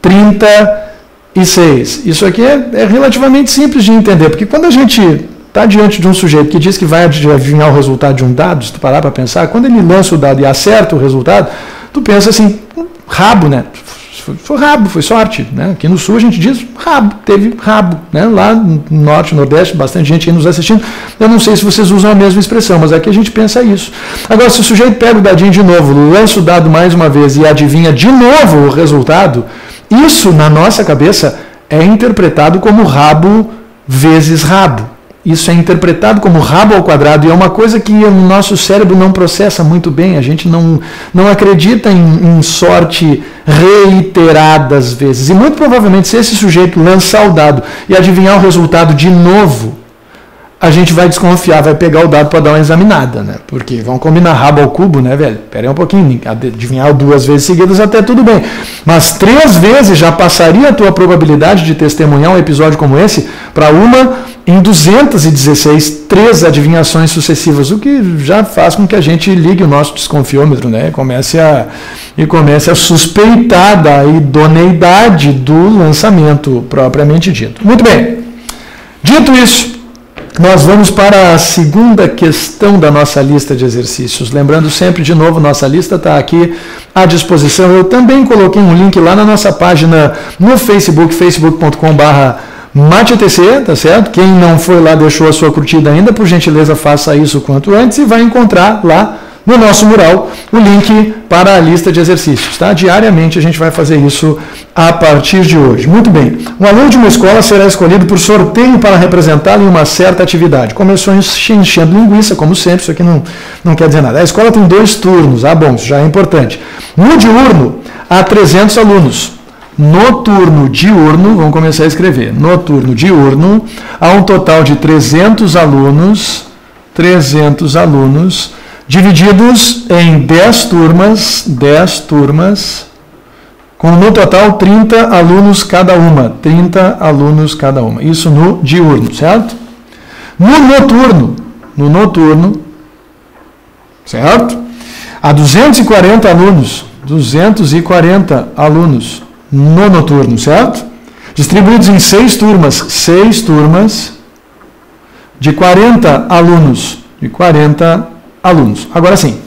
36. Isso aqui é relativamente simples de entender, porque quando a gente está diante de um sujeito que diz que vai adivinhar o resultado de um dado, se tu parar para pensar, quando ele lança o dado e acerta o resultado, tu pensa assim, rabo, né? Foi rabo, foi sorte, né? Aqui no sul a gente diz rabo, teve rabo, né? Lá no norte, nordeste, bastante gente aí nos assistindo. Eu não sei se vocês usam a mesma expressão, mas aqui a gente pensa isso. Agora, se o sujeito pega o dadinho de novo, lança o dado mais uma vez e adivinha de novo o resultado, isso na nossa cabeça é interpretado como rabo vezes rabo. Isso é interpretado como rabo ao quadrado e é uma coisa que o nosso cérebro não processa muito bem. A gente não acredita em sorte reiteradas vezes. E muito provavelmente, se esse sujeito lançar o dado e adivinhar o resultado de novo, a gente vai desconfiar, vai pegar o dado para dar uma examinada, né? Porque vamos combinar rabo ao cubo, né, velho? Pera aí um pouquinho, adivinhar 2 vezes seguidas até tudo bem. Mas 3 vezes já passaria a tua probabilidade de testemunhar um episódio como esse para uma em 216, 3 adivinhações sucessivas, o que já faz com que a gente ligue o nosso desconfiômetro, né? E comece a suspeitar da idoneidade do lançamento propriamente dito. Muito bem. Dito isso, nós vamos para a segunda questão da nossa lista de exercícios. Lembrando sempre, de novo, nossa lista está aqui à disposição. Eu também coloquei um link lá na nossa página no Facebook, facebook.com/MateTC, tá certo? Quem não foi lá, deixou a sua curtida ainda, por gentileza, faça isso quanto antes e vai encontrar lá no nosso mural o link para a lista de exercícios, tá? Diariamente a gente vai fazer isso a partir de hoje. Muito bem. Um aluno de uma escola será escolhido por sorteio para representá-lo em uma certa atividade. Começou enchendo linguiça, como sempre, isso aqui não quer dizer nada. A escola tem 2 turnos, bom, isso já é importante. No diurno, há 300 alunos. No turno diurno, vamos começar a escrever. No turno diurno, há um total de 300 alunos, divididos em 10 turmas, com no total 30 alunos cada uma. 30 alunos cada uma. Isso no diurno, certo? No noturno, certo? Há 240 alunos. 240 alunos no noturno, certo? Distribuídos em 6 turmas. 6 turmas de 40 alunos. Agora sim,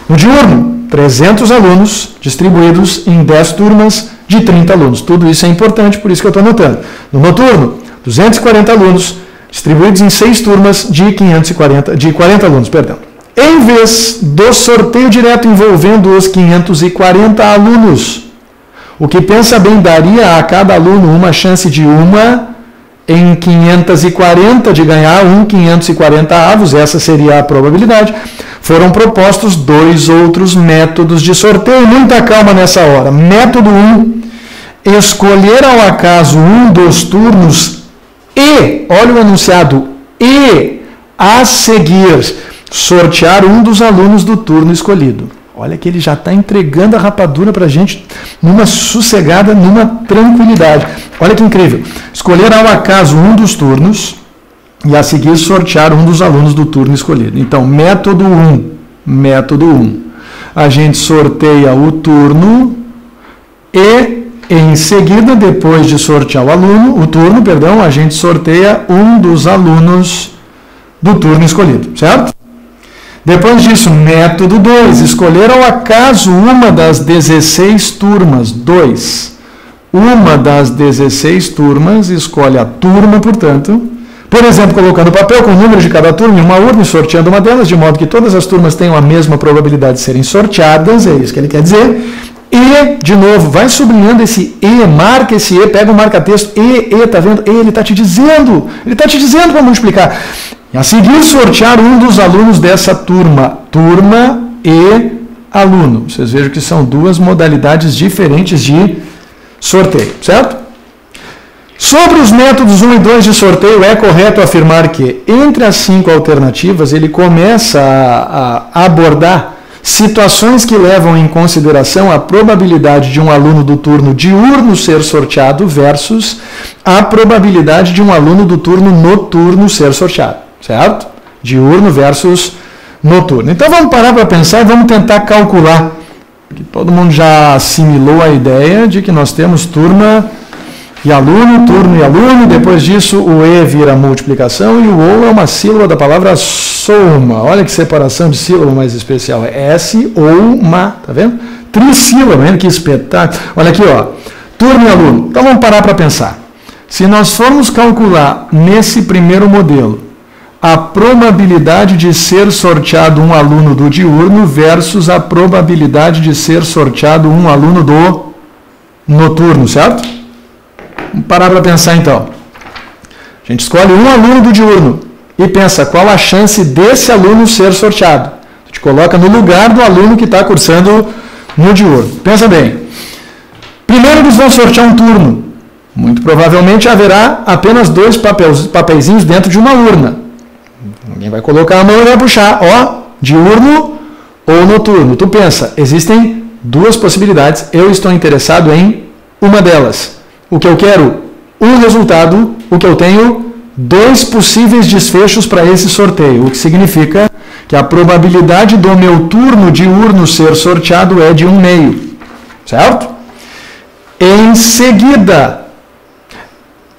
no diurno, 300 alunos distribuídos em 10 turmas de 30 alunos. Tudo isso é importante, por isso que eu estou anotando. No noturno, 240 alunos distribuídos em 6 turmas de 40 alunos. Em vez do sorteio direto envolvendo os 540 alunos, o que pensa bem daria a cada aluno uma chance de 1 em 540 de ganhar 540 avos, essa seria a probabilidade. Foram propostos 2 outros métodos de sorteio. Muita calma nessa hora. Método 1, escolher ao acaso um dos turnos e, olha o enunciado, e a seguir sortear um dos alunos do turno escolhido. Olha que ele já está entregando a rapadura para a gente numa sossegada, numa tranquilidade. Olha que incrível. Escolher ao acaso um dos turnos e a seguir sortear um dos alunos do turno escolhido. Então, método 1. A gente sorteia o turno e, em seguida, depois de sortear o turno, a gente sorteia um dos alunos do turno escolhido, certo? Depois disso, método 2, escolher ao acaso uma das 16 turmas. 2. Uma das 16 turmas, escolhe a turma, portanto, por exemplo, colocando papel com o número de cada turma em uma urna e sorteando uma delas, de modo que todas as turmas tenham a mesma probabilidade de serem sorteadas, é isso que ele quer dizer. E, de novo, vai sublinhando esse E, marca esse E, pega o marca-texto, tá vendo? Ele está te dizendo para multiplicar. E a seguir, sortear um dos alunos dessa turma. Turma e aluno. Vocês vejam que são 2 modalidades diferentes de sorteio, certo? Sobre os métodos 1 e 2 de sorteio, é correto afirmar que, entre as 5 alternativas, ele começa a abordar situações que levam em consideração a probabilidade de um aluno do turno diurno ser sorteado versus a probabilidade de um aluno do turno noturno ser sorteado. Certo? Diurno versus noturno. Então vamos parar para pensar e vamos tentar calcular. Que todo mundo já assimilou a ideia de que nós temos turma e aluno, turno e aluno, depois disso o E vira multiplicação e o OU é uma sílaba da palavra soma. Olha que separação de sílaba mais especial, é S ou ma, tá vendo? Trissílaba, vendo que espetáculo. Olha aqui, ó, turno e aluno. Então vamos parar para pensar. Se nós formos calcular nesse primeiro modelo a probabilidade de ser sorteado um aluno do diurno versus a probabilidade de ser sorteado um aluno do noturno, certo? Vamos parar para pensar então. A gente escolhe um aluno do diurno e pensa qual a chance desse aluno ser sorteado. A gente coloca no lugar do aluno que está cursando no diurno. Pensa bem. Primeiro eles vão sortear um turno. Muito provavelmente haverá apenas 2 papeizinhos dentro de uma urna. Alguém vai colocar a mão e vai puxar, ó, diurno ou noturno. Tu pensa, existem 2 possibilidades, eu estou interessado em uma delas. O que eu quero, um resultado, o que eu tenho, 2 possíveis desfechos para esse sorteio, o que significa que a probabilidade do meu turno diurno ser sorteado é de 1/2, certo? Em seguida,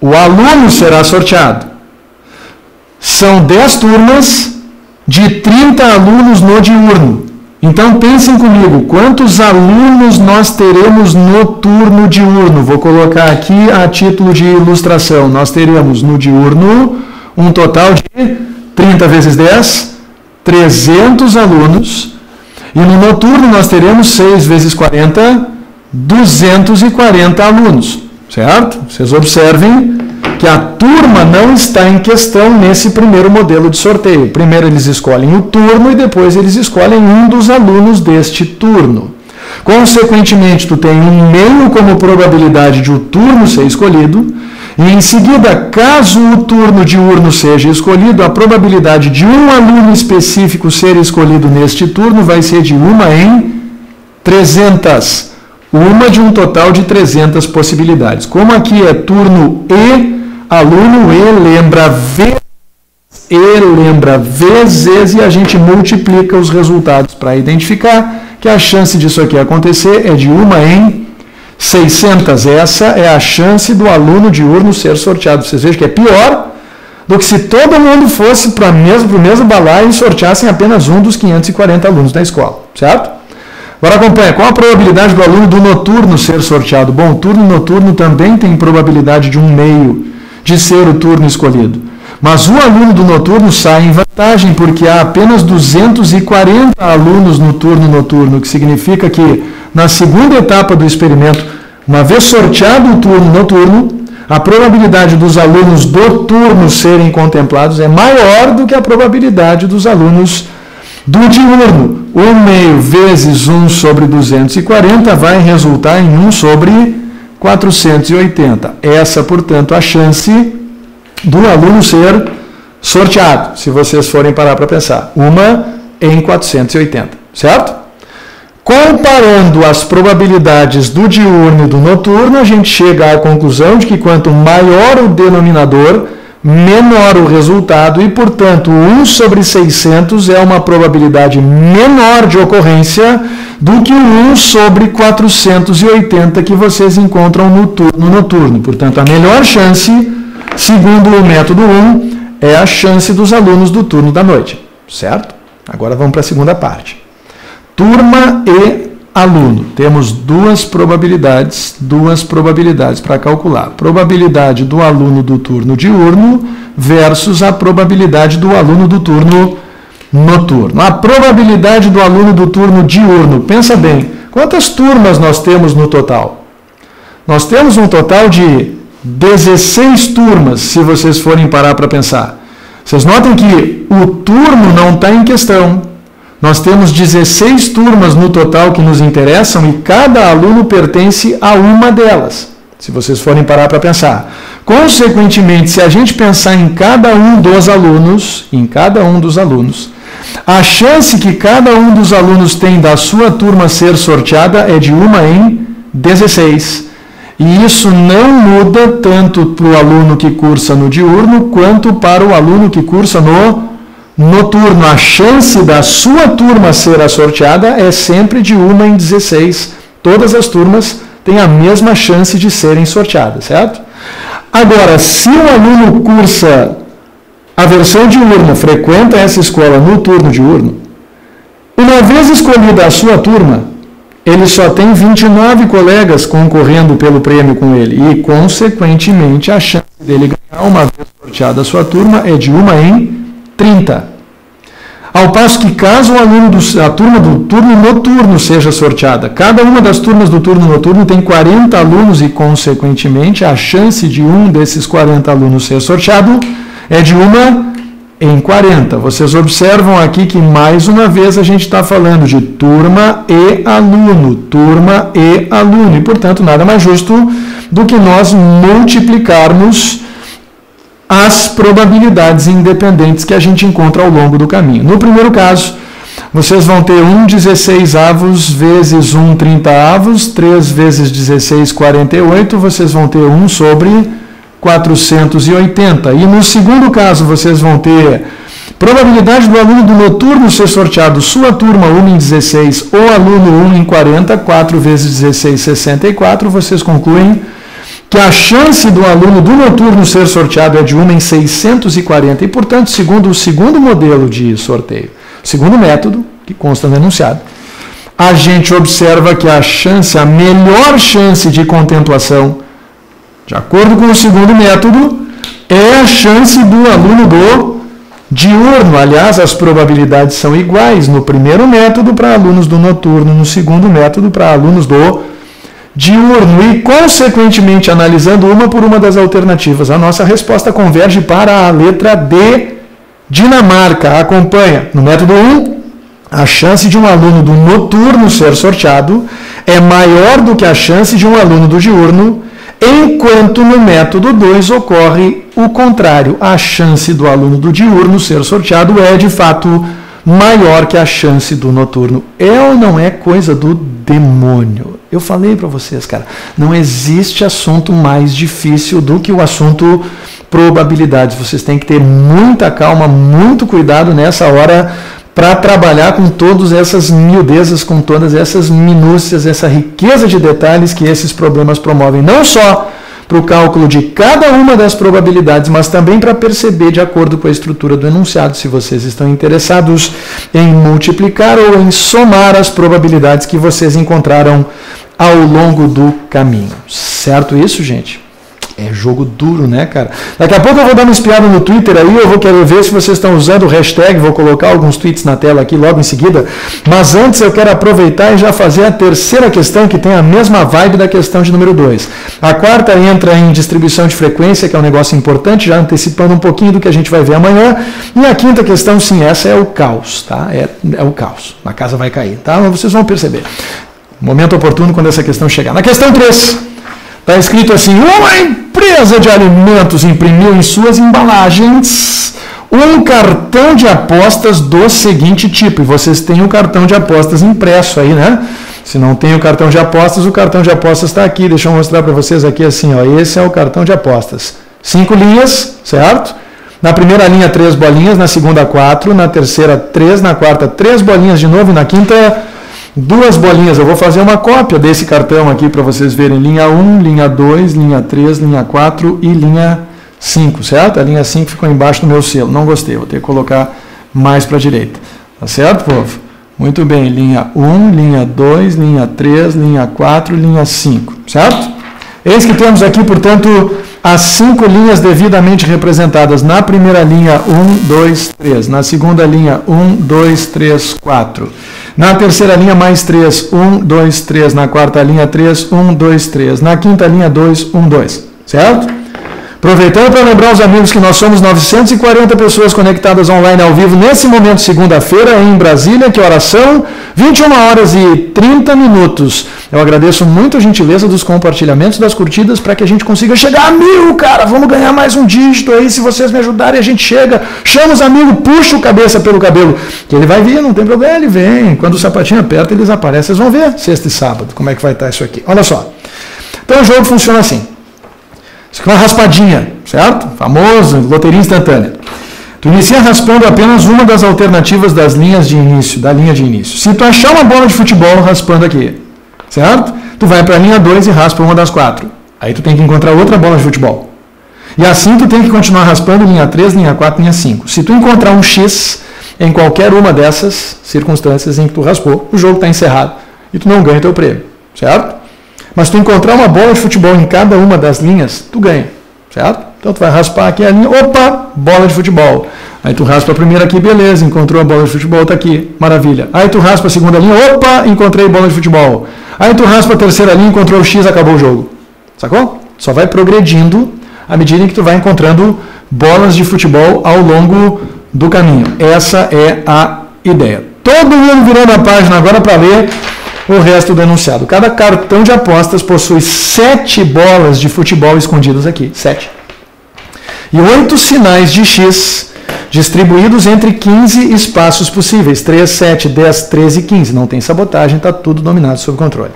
o aluno será sorteado. São 10 turmas de 30 alunos no diurno. Então pensem comigo, quantos alunos nós teremos no turno diurno? Vou colocar aqui a título de ilustração. Nós teremos no diurno um total de 30 vezes 10, 300 alunos. E no noturno nós teremos 6 vezes 40, 240 alunos. Certo? Vocês observem que a turma não está em questão nesse primeiro modelo de sorteio. Primeiro eles escolhem o turno e depois eles escolhem um dos alunos deste turno. Consequentemente, tu tem 1/2 como probabilidade de o turno ser escolhido, e em seguida, caso o turno diurno seja escolhido, a probabilidade de um aluno específico ser escolhido neste turno vai ser de 1 em 300. Uma de um total de 300 possibilidades. Como aqui é turno e aluno, lembra vezes, e a gente multiplica os resultados para identificar que a chance disso aqui acontecer é de 1 em 600. Essa é a chance do aluno diurno ser sorteado. Vocês vejam que é pior do que se todo mundo fosse para o mesmo balaio e sorteassem apenas um dos 540 alunos da escola, certo? Agora acompanha, qual a probabilidade do aluno do noturno ser sorteado? Bom, o turno noturno também tem probabilidade de 1/2 de ser o turno escolhido. Mas o aluno do noturno sai em vantagem, porque há apenas 240 alunos no turno noturno, o que significa que, na segunda etapa do experimento, uma vez sorteado o turno noturno, a probabilidade dos alunos do turno serem contemplados é maior do que a probabilidade dos alunos do diurno. 1/2 vezes 1 sobre 240 vai resultar em 1 sobre 480. Essa, portanto, a chance do aluno ser sorteado, se vocês forem parar para pensar. 1 em 480, certo? Comparando as probabilidades do diurno e do noturno, a gente chega à conclusão de que quanto maior o denominador, menor o resultado e, portanto, 1 sobre 600 é uma probabilidade menor de ocorrência do que o 1 sobre 480 que vocês encontram no turno noturno. Portanto, a melhor chance, segundo o método 1, é a chance dos alunos do turno da noite, certo? Agora vamos para a segunda parte. Turma e aluno. Temos duas probabilidades para calcular. Probabilidade do aluno do turno diurno versus a probabilidade do aluno do turno noturno. A probabilidade do aluno do turno diurno, pensa bem, quantas turmas nós temos no total? Nós temos um total de 16 turmas, se vocês forem parar para pensar. Vocês notem que o turno não está em questão. Nós temos 16 turmas no total que nos interessam e cada aluno pertence a uma delas, se vocês forem parar para pensar. Consequentemente, se a gente pensar em cada um dos alunos, a chance que cada um dos alunos tem da sua turma ser sorteada é de 1 em 16. E isso não muda tanto para o aluno que cursa no diurno quanto para o aluno que cursa no noturno, a chance da sua turma ser a sorteada é sempre de 1 em 16. Todas as turmas têm a mesma chance de serem sorteadas, certo? Agora, se o aluno cursa a versão diurna, frequenta essa escola no turno diurno, uma vez escolhida a sua turma, ele só tem 29 colegas concorrendo pelo prêmio com ele e, consequentemente, a chance dele ganhar uma vez sorteada a sua turma é de 1 em 30. Ao passo que, caso a turma do turno noturno seja sorteada, cada uma das turmas do turno noturno tem 40 alunos e, consequentemente, a chance de um desses 40 alunos ser sorteado é de 1 em 40. Vocês observam aqui que, mais uma vez, a gente está falando de turma e aluno, e, portanto, nada mais justo do que nós multiplicarmos as probabilidades independentes que a gente encontra ao longo do caminho. No primeiro caso, vocês vão ter 1 16avos vezes 1 30avos, 3 vezes 16, 48, vocês vão ter 1 sobre 480. E no segundo caso, vocês vão ter probabilidade do aluno do noturno ser sorteado, sua turma 1 em 16, ou aluno 1 em 40, 4 vezes 16, 64, vocês concluem que a chance do aluno do noturno ser sorteado é de 1 em 640 e, portanto, segundo o segundo modelo de sorteio, segundo método, que consta no enunciado, a gente observa que a melhor chance de contemplação, de acordo com o segundo método, é a chance do aluno do diurno. Aliás, as probabilidades são iguais no primeiro método para alunos do noturno, no segundo método para alunos do diurno e, consequentemente, analisando uma por uma das alternativas, a nossa resposta converge para a letra D, Dinamarca. Acompanha. No método 1, a chance de um aluno do noturno ser sorteado é maior do que a chance de um aluno do diurno, enquanto no método 2 ocorre o contrário. A chance do aluno do diurno ser sorteado é, de fato, maior que a chance do noturno. É ou não é coisa do demônio? Eu falei para vocês, cara, não existe assunto mais difícil do que o assunto probabilidades. Vocês têm que ter muita calma, muito cuidado nessa hora para trabalhar com todas essas miudezas, com todas essas minúcias, essa riqueza de detalhes que esses problemas promovem, não só para o cálculo de cada uma das probabilidades, mas também para perceber, de acordo com a estrutura do enunciado, se vocês estão interessados em multiplicar ou em somar as probabilidades que vocês encontraram ao longo do caminho. Certo isso, gente? É jogo duro, né, cara? Daqui a pouco eu vou dar uma espiada no Twitter aí, eu vou querer ver se vocês estão usando o hashtag, vou colocar alguns tweets na tela aqui logo em seguida, mas antes eu quero aproveitar e já fazer a terceira questão, que tem a mesma vibe da questão de número 2. A quarta entra em distribuição de frequência, que é um negócio importante, já antecipando um pouquinho do que a gente vai ver amanhã, e a quinta questão, sim, essa é o caos, tá? É o caos, a casa vai cair, tá? Mas vocês vão perceber. Momento oportuno quando essa questão chegar. Na questão 3... está escrito assim: uma empresa de alimentos imprimiu em suas embalagens um cartão de apostas do seguinte tipo. E vocês têm o cartão de apostas impresso aí, né? Se não tem o cartão de apostas está aqui. Deixa eu mostrar para vocês aqui assim, ó. Esse é o cartão de apostas. 5 linhas, certo? Na primeira linha, 3 bolinhas. Na segunda, 4. Na terceira, 3. Na quarta, 3 bolinhas de novo. E na quinta, 2 bolinhas. Eu vou fazer uma cópia desse cartão aqui para vocês verem. Linha 1, linha 2, linha 3, linha 4 e linha 5, certo? A linha 5 ficou embaixo do meu selo. Não gostei, vou ter que colocar mais para a direita. Tá certo, povo? Muito bem. Linha 1, linha 2, linha 3, linha 4, linha 5, certo? Eis que temos aqui, portanto, as 5 linhas devidamente representadas. Na primeira linha, 1, 2, 3. Na segunda linha, 1, 2, 3, 4. Na terceira linha, mais 3, 1, 2, 3. Na quarta linha, 3, 1, 2, 3. Na quinta linha, 2, 1, 2. Certo? Aproveitando para lembrar os amigos que nós somos 940 pessoas conectadas online ao vivo nesse momento, segunda-feira, em Brasília. Que horas são? 21 horas e 30 minutos. Eu agradeço muito a gentileza dos compartilhamentos, das curtidas, para que a gente consiga chegar a 1000, cara. Vamos ganhar mais um dígito aí, se vocês me ajudarem, a gente chega. Chama os amigos, puxa o cabeça pelo cabelo, que ele vai vir, não tem problema, ele vem. Quando o sapatinho aperta, eles aparecem. Vocês vão ver sexta e sábado como é que vai estar isso aqui. Olha só. Então o jogo funciona assim. Isso aqui é uma raspadinha, certo? Famoso, loteria instantânea. Tu inicia raspando apenas uma das alternativas das linhas de início, da linha de início. Se tu achar uma bola de futebol raspando aqui, certo? Tu vai para a linha 2 e raspa uma das 4. Aí tu tem que encontrar outra bola de futebol. E assim tu tem que continuar raspando linha 3, linha 4, linha 5. Se tu encontrar um X em qualquer uma dessas circunstâncias em que tu raspou, o jogo está encerrado e tu não ganha o teu prêmio, certo? Mas se tu encontrar uma bola de futebol em cada uma das linhas, tu ganha, certo? Então tu vai raspar aqui a linha, opa, bola de futebol. Aí tu raspa a primeira aqui, beleza, encontrou a bola de futebol, tá aqui, maravilha. Aí tu raspa a segunda linha, opa, encontrei bola de futebol. Aí tu raspa a terceira linha, encontrou o X, acabou o jogo. Sacou? Só vai progredindo à medida em que tu vai encontrando bolas de futebol ao longo do caminho. Essa é a ideia. Todo mundo virando a página agora para ler o resto do enunciado. Cada cartão de apostas possui 7 bolas de futebol escondidas aqui. 7. E 8 sinais de X distribuídos entre 15 espaços possíveis. 3, 7, 10, 13 e 15. Não tem sabotagem, está tudo dominado sob controle.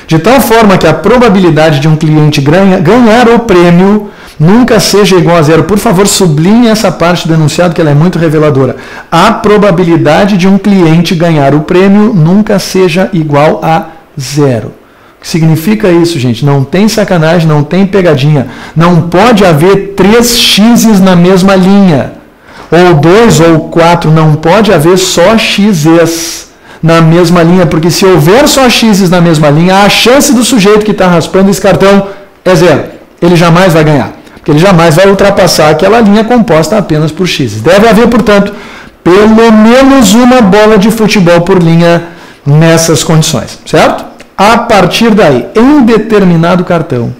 De tal forma que a probabilidade de um cliente ganhar o prêmio nunca seja igual a 0. Por favor, sublinhe essa parte do enunciado que ela é muito reveladora. A probabilidade de um cliente ganhar o prêmio nunca seja igual a 0. O que significa isso, gente? Não tem sacanagem, não tem pegadinha. Não pode haver 3 X's na mesma linha. Ou 2 ou 4, não pode haver só X's na mesma linha, porque se houver só X's na mesma linha, a chance do sujeito que está raspando esse cartão é 0. Ele jamais vai ganhar, porque ele jamais vai ultrapassar aquela linha composta apenas por X's. Deve haver, portanto, pelo menos uma bola de futebol por linha nessas condições, certo? A partir daí, em determinado cartão,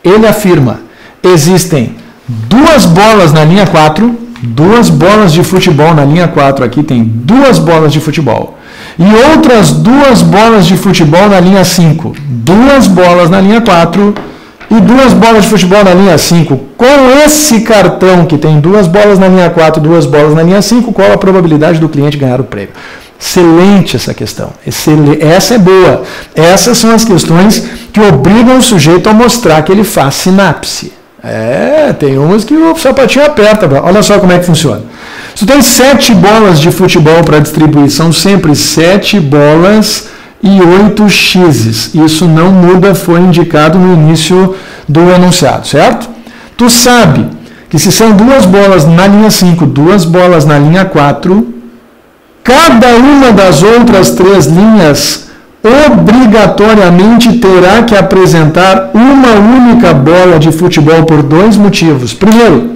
ele afirma, existem 2 bolas na linha 4, 2 bolas de futebol na linha 4, aqui tem 2 bolas de futebol, e outras 2 bolas de futebol na linha 5, 2 bolas na linha 4 e 2 bolas de futebol na linha 5. Com esse cartão que tem 2 bolas na linha 4 e 2 bolas na linha 5, qual a probabilidade do cliente ganhar o prêmio? Excelente essa questão. Essa é boa. Essas são as questões que obrigam o sujeito a mostrar que ele faz sinapse. Tem umas que o sapatinho aperta. Olha só como é que funciona. Se tu tem 7 bolas de futebol para distribuir, são sempre 7 bolas e 8 X's. Isso não muda, foi indicado no início do enunciado, certo? Tu sabe que se são 2 bolas na linha 5, 2 bolas na linha 4, cada uma das outras 3 linhas obrigatoriamente terá que apresentar uma única bola de futebol por 2 motivos. Primeiro,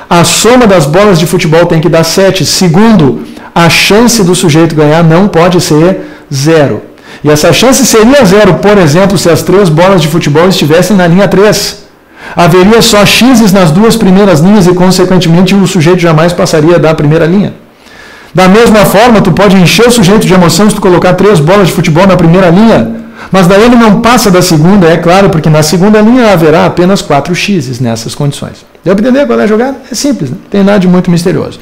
a soma das bolas de futebol tem que dar 7. Segundo, a chance do sujeito ganhar não pode ser 0. E essa chance seria 0, por exemplo, se as 3 bolas de futebol estivessem na linha 3. Haveria só X's nas 2 primeiras linhas e, consequentemente, o sujeito jamais passaria da primeira linha. Da mesma forma, tu pode encher o sujeito de emoção se tu colocar 3 bolas de futebol na primeira linha, mas daí ele não passa da segunda, é claro, porque na segunda linha haverá apenas 4 X's nessas condições. Deu para entender qual é a jogada? É simples, não tem nada de muito misterioso.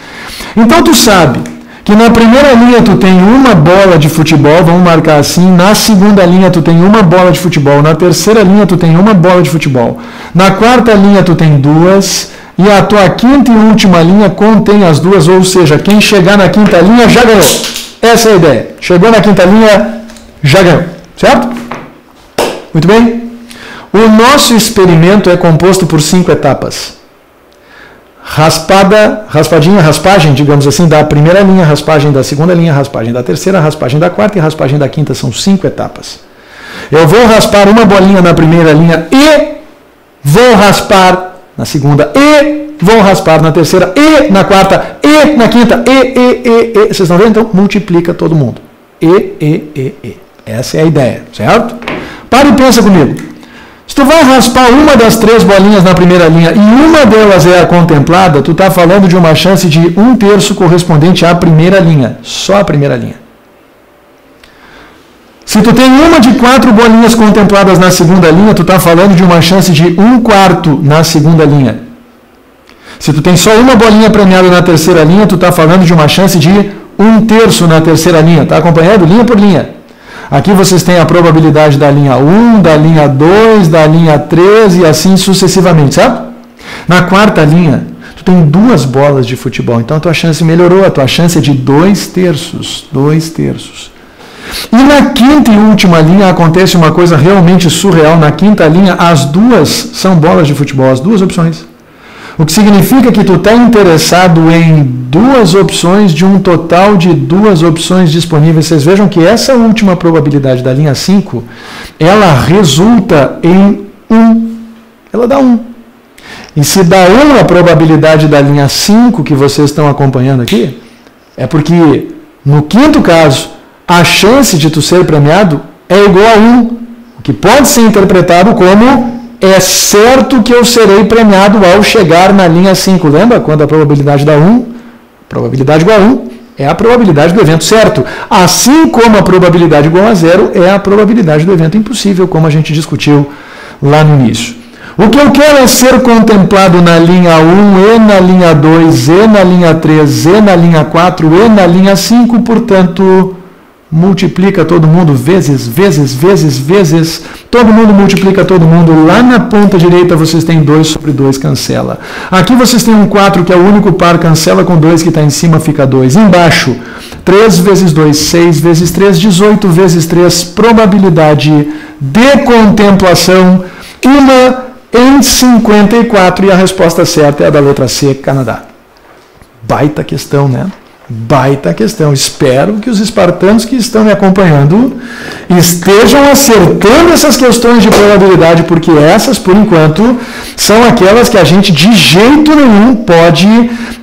Então tu sabe que na primeira linha tu tem uma bola de futebol, vamos marcar assim, na segunda linha tu tem uma bola de futebol, na terceira linha tu tem uma bola de futebol, na quarta linha tu tem 2, e a tua quinta e última linha contém as 2, ou seja, quem chegar na quinta linha já ganhou. Essa é a ideia. Chegou na quinta linha, já ganhou. Certo? Muito bem. O nosso experimento é composto por 5 etapas. Raspagem, digamos assim, da primeira linha, raspagem da segunda linha, raspagem da terceira, raspagem da quarta e raspagem da quinta. São 5 etapas. Eu vou raspar uma bolinha na primeira linha e vou raspar na segunda, e vou raspar na terceira, e na quarta, e na quinta, e. Vocês estão vendo? Então, multiplica todo mundo. E. Essa é a ideia, certo? Para e pensa comigo. Se tu vai raspar uma das 3 bolinhas na primeira linha e uma delas é a contemplada, tu está falando de uma chance de 1/3 correspondente à primeira linha. Só a primeira linha. Se tu tem uma de 4 bolinhas contempladas na segunda linha, tu está falando de uma chance de 1/4 na segunda linha. Se tu tem só uma bolinha premiada na terceira linha, tu está falando de uma chance de 1/3 na terceira linha. Está acompanhando? Linha por linha. Aqui vocês têm a probabilidade da linha 1, da linha 2, da linha 3 e assim sucessivamente, certo? Na quarta linha, tu tem 2 bolas de futebol. Então a tua chance melhorou, a tua chance é de 2/3. 2/3. E na quinta e última linha acontece uma coisa realmente surreal. Na quinta linha, as 2 são bolas de futebol, as 2 opções. O que significa que tu está interessado em 2 opções de um total de 2 opções disponíveis. Vocês vejam que essa última probabilidade da linha 5, ela resulta em 1. Ela dá 1. E se dá 1 a probabilidade da linha 5 que vocês estão acompanhando aqui, é porque no quinto caso, a chance de tu ser premiado é igual a 1, o que pode ser interpretado como é certo que eu serei premiado ao chegar na linha 5. Lembra quando a probabilidade dá 1? Probabilidade igual a 1 é a probabilidade do evento certo. Assim como a probabilidade igual a 0 é a probabilidade do evento impossível, como a gente discutiu lá no início. O que eu quero é ser contemplado na linha 1, e na linha 2, e na linha 3, e na linha 4, e na linha 5, portanto, multiplica todo mundo vezes, todo mundo multiplica todo mundo. Lá na ponta direita vocês têm 2/2, cancela. Aqui vocês têm um 4, que é o único par, cancela com 2, que está em cima, fica 2. Embaixo, 3 vezes 2, 6 vezes 3, 18 vezes 3, probabilidade de contemplação, 1 em 54, e a resposta certa é a da letra C, Canadá. Baita questão, né? Baita questão. Espero que os espartanos que estão me acompanhando estejam acertando essas questões de probabilidade, porque essas, por enquanto, são aquelas que a gente de jeito nenhum pode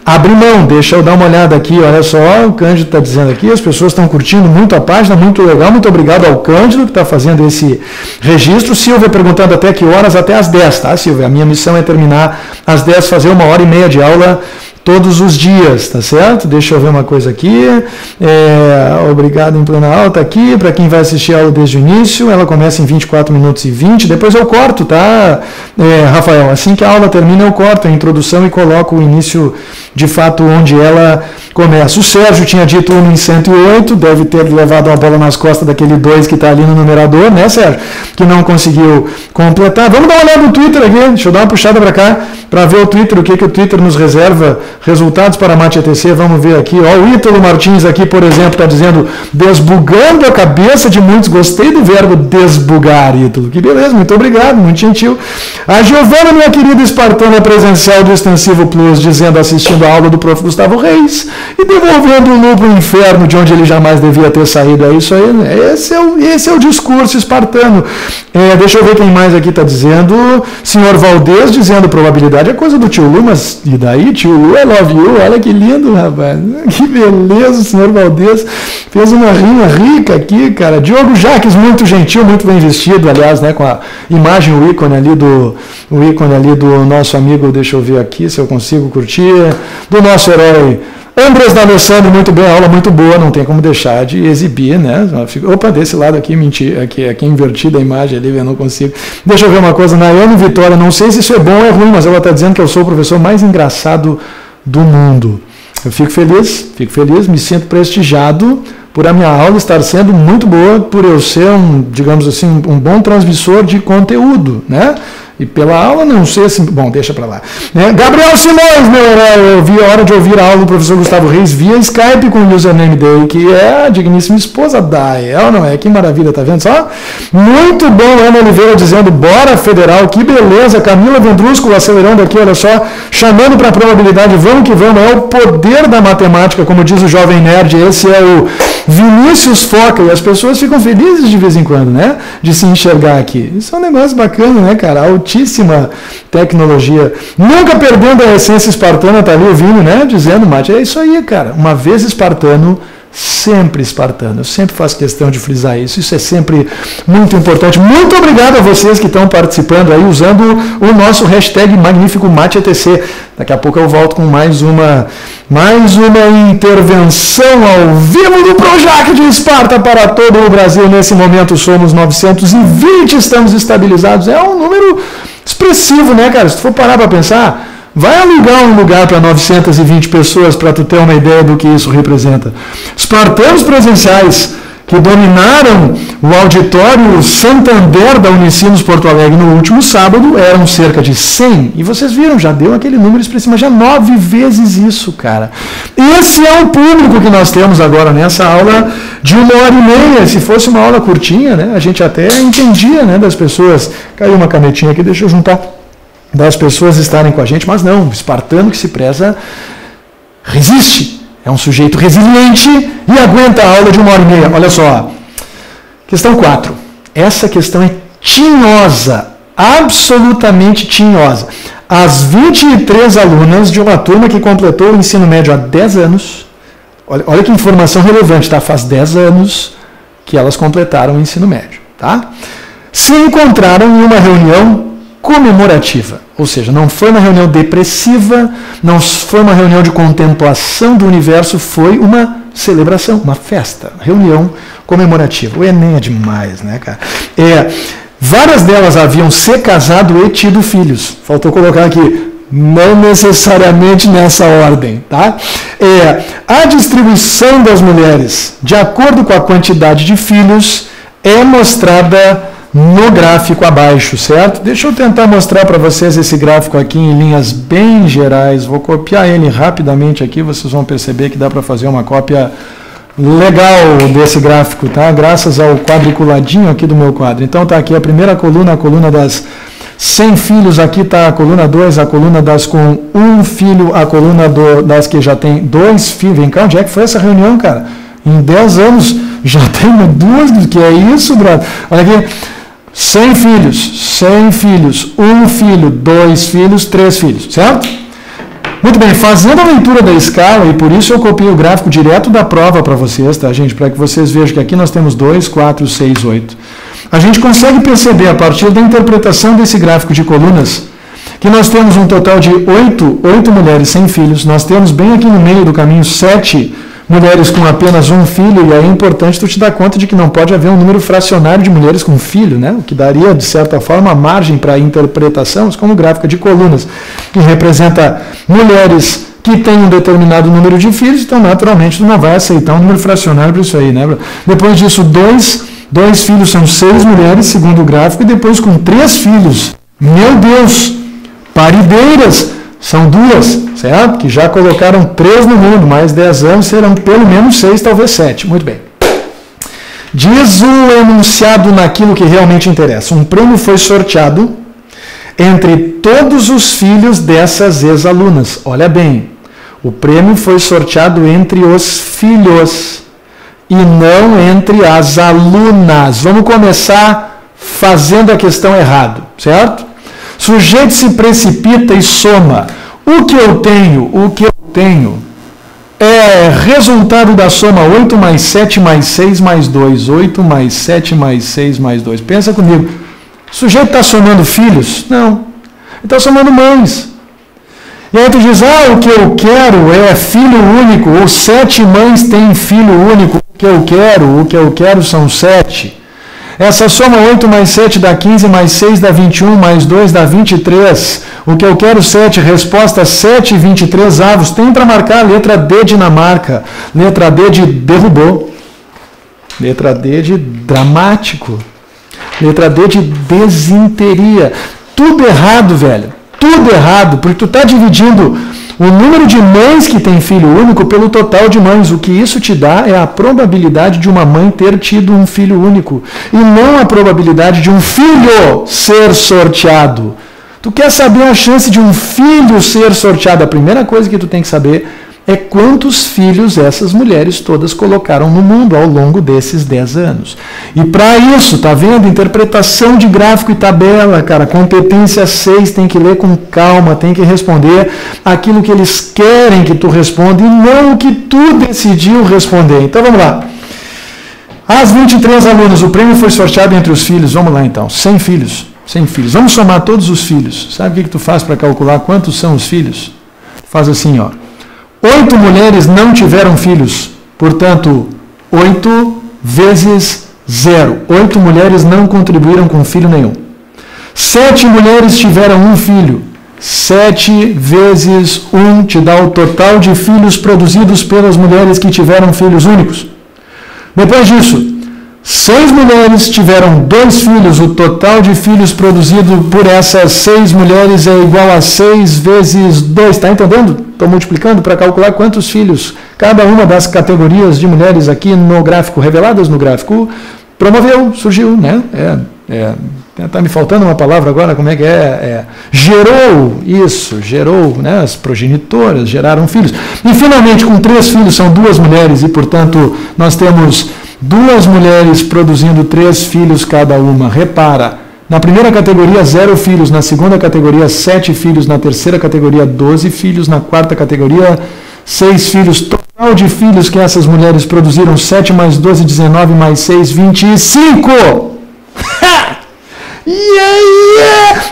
abrir mão. Deixa eu dar uma olhada aqui, olha só, o Cândido está dizendo aqui, as pessoas estão curtindo muito a página, muito legal, muito obrigado ao Cândido que está fazendo esse registro. Silvia perguntando até que horas, até às 10, tá, Silvia? A minha missão é terminar às 10, fazer 1h30 de aula todos os dias, tá certo? Deixa eu ver uma coisa aqui. Obrigado em plena aula, tá aqui. Para quem vai assistir a aula desde o início, ela começa em 24 minutos e 20. Depois eu corto, tá, Rafael? Assim que a aula termina, eu corto a introdução e coloco o início, de fato, onde ela começa. O Sérgio tinha dito 1 em 108, deve ter levado a bola nas costas daquele 2 que está ali no numerador, né, Sérgio? Que não conseguiu completar. Vamos dar uma olhada no Twitter aqui. Deixa eu dar uma puxada para cá, para ver o Twitter, o que o Twitter nos reserva. Resultados para a Mate ETC, vamos ver aqui. Ó, o Ítalo Martins aqui, por exemplo, está dizendo, desbugando a cabeça de muitos. Gostei do verbo desbugar, Ítalo. Que beleza, muito obrigado, muito gentil. A Giovana, minha querida espartana presencial do Extensivo Plus, dizendo, assistindo a aula do Prof. Gustavo Reis e devolvendo o Lu para o inferno, de onde ele jamais devia ter saído. É isso aí, né? Esse é o discurso espartano. Deixa eu ver quem mais aqui está dizendo. Senhor Valdez dizendo, probabilidade é coisa do tio Lu, mas e daí, tio Lu, love you, olha que lindo, rapaz. Que beleza, o senhor Valdez fez uma rima rica aqui, cara. Diogo Jaques, muito gentil, muito bem vestido, aliás, né, com a imagem, o ícone ali do nosso amigo, deixa eu ver aqui se eu consigo curtir, do nosso herói Andrés D'Alessandro, muito bem, aula muito boa, não tem como deixar de exibir, né? Opa, desse lado aqui, mentira, aqui invertida a imagem ali, eu não consigo. Deixa eu ver uma coisa, Nayane Vitória, não sei se isso é bom ou é ruim, mas ela está dizendo que eu sou o professor mais engraçado do mundo. Eu fico feliz, me sinto prestigiado por a minha aula estar sendo muito boa, por eu ser digamos assim, um bom transmissor de conteúdo, né? E pela aula, não sei se... Bom, deixa para lá. Gabriel Simões, meu herói, eu vi a hora de ouvir a aula do professor Gustavo Reis via Skype com o username dele, que é a digníssima esposa da ela, não é? Que maravilha, tá vendo só? Muito bom, Ana Oliveira dizendo, bora Federal, que beleza. Camila Vendrúsculo acelerando aqui, olha só, chamando para a probabilidade, vamos que vamos, é o poder da matemática, como diz o Jovem Nerd, esse é o Vinícius Foca, e as pessoas ficam felizes de vez em quando, né? De se enxergar aqui. Isso é um negócio bacana, né, cara? Altíssima tecnologia. Nunca perdendo a essência espartana, tá ali o Vini, né? Dizendo, Mate, é isso aí, cara. Uma vez espartano, sempre espartano. Eu sempre faço questão de frisar isso. Isso é sempre muito importante. Muito obrigado a vocês que estão participando aí, usando o nosso hashtag magnífico MateETC. Daqui a pouco eu volto com mais uma intervenção ao vivo do Projac de Esparta para todo o Brasil. Nesse momento somos 920, estamos estabilizados. É um número expressivo, né, cara? Se tu for parar para pensar, vai alugar um lugar para 920 pessoas para tu ter uma ideia do que isso representa. Espartanos presenciais que dominaram o auditório Santander da Unicinos Porto Alegre no último sábado eram cerca de 100. E vocês viram, já deu aquele número expressivo, já 9 vezes isso, cara. Esse é o público que nós temos agora nessa aula de 1h30. Se fosse uma aula curtinha, né, a gente até entendia, né, das pessoas. Caiu uma canetinha aqui, deixa eu juntar. Das pessoas estarem com a gente, mas não, o espartano que se preza resiste. É um sujeito resiliente e aguenta a aula de 1h30. Olha só. Questão 4. Essa questão é tinhosa. Absolutamente tinhosa. As 23 alunas de uma turma que completou o ensino médio há 10 anos. Olha que informação relevante, tá? Faz 10 anos que elas completaram o ensino médio, tá? Se encontraram em uma reunião comemorativa, ou seja, não foi uma reunião depressiva, não foi uma reunião de contemplação do universo, foi uma celebração, uma festa, reunião comemorativa. O Enem é demais, né, cara? Várias delas haviam se casado e tido filhos. Faltou colocar aqui, não necessariamente nessa ordem, tá? A distribuição das mulheres, de acordo com a quantidade de filhos, é mostrada no gráfico abaixo, certo? Deixa eu tentar mostrar para vocês esse gráfico aqui em linhas bem gerais. Vou copiar ele rapidamente aqui, vocês vão perceber que dá para fazer uma cópia legal desse gráfico, tá? Graças ao quadriculadinho aqui do meu quadro. Então tá aqui a primeira coluna, a coluna das 100 filhos, aqui está a coluna 2, a coluna das com 1 filho, a coluna das que já tem 2 filhos. Vem cá, onde é que foi essa reunião, cara? Em 10 anos já tenho 2, que é isso, brother? Olha aqui. 100 filhos, 1 filho, 2 filhos, 3 filhos, certo? Muito bem, fazendo a leitura da escala, e por isso eu copiei o gráfico direto da prova para vocês, tá, gente? Para que vocês vejam que aqui nós temos 2, 4, 6, 8. A gente consegue perceber, a partir da interpretação desse gráfico de colunas, que nós temos um total de 8 mulheres sem filhos, nós temos bem aqui no meio do caminho 7 mulheres com apenas 1 filho, e é importante tu te dar conta de que não pode haver um número fracionário de mulheres com filho, né? O que daria, de certa forma, margem para a interpretação, como gráfico de colunas, que representa mulheres que têm um determinado número de filhos, então, naturalmente, tu não vai aceitar um número fracionário para isso aí, né? Depois disso, 2 filhos são 6 mulheres, segundo o gráfico, e depois com 3 filhos, meu Deus, parideiras, são 2, certo? Que já colocaram 3 no mundo, mais 10 anos serão pelo menos 6, talvez 7. Muito bem. Diz o enunciado naquilo que realmente interessa. Um prêmio foi sorteado entre todos os filhos dessas ex-alunas. Olha bem, o prêmio foi sorteado entre os filhos e não entre as alunas. Vamos começar fazendo a questão errado, certo? Sujeito se precipita e soma. O que eu tenho é resultado da soma 8 mais 7 mais 6 mais 2. 8 mais 7 mais 6 mais 2. Pensa comigo. O sujeito está somando filhos? Não. Ele está somando mães. E aí tu diz, o que eu quero é filho único, ou 7 mães têm filho único. O que eu quero são 7. Essa soma 8 mais 7 dá 15, mais 6 dá 21, mais 2 dá 23. O que eu quero 7, resposta 7, 23 avos. Tem para marcar a letra D de Dinamarca. Letra D de derrubou. Letra D de dramático. Letra D de desinteria. Tudo errado, velho. Tudo errado, porque tu está dividindo o número de mães que tem filho único pelo total de mães. O que isso te dá é a probabilidade de uma mãe ter tido um filho único. E não a probabilidade de um filho ser sorteado. Tu quer saber a chance de um filho ser sorteado? A primeira coisa que tu tem que saber é quantos filhos essas mulheres todas colocaram no mundo ao longo desses 10 anos. E para isso, tá vendo? Interpretação de gráfico e tabela, cara. Competência 6, tem que ler com calma, tem que responder aquilo que eles querem que tu responda e não o que tu decidiu responder. Então vamos lá. As 23 alunas, o prêmio foi sorteado entre os filhos. Vamos lá então, 100 filhos. 100 filhos. Vamos somar todos os filhos. Sabe o que tu faz para calcular quantos são os filhos? Faz assim, ó. 8 mulheres não tiveram filhos, portanto, 8 vezes 0. 8 mulheres não contribuíram com filho nenhum. 7 mulheres tiveram um filho. 7 vezes 1 te dá o total de filhos produzidos pelas mulheres que tiveram filhos únicos. Depois disso, 6 mulheres tiveram 2 filhos, o total de filhos produzido por essas 6 mulheres é igual a 6 vezes 2, está entendendo? Estou multiplicando para calcular quantos filhos cada uma das categorias de mulheres aqui no gráfico, reveladas no gráfico, promoveu, surgiu, né? Está me faltando uma palavra agora, como é que gerou isso, gerou, né? As progenitoras geraram filhos. E finalmente, com 3 filhos, são 2 mulheres, e portanto nós temos 2 mulheres produzindo 3 filhos cada uma. Repara, na primeira categoria 0 filhos, na segunda categoria 7 filhos, na terceira categoria 12 filhos, na quarta categoria 6 filhos. Total de filhos que essas mulheres produziram: 7 mais 12, 19 mais 6, 25! E aí,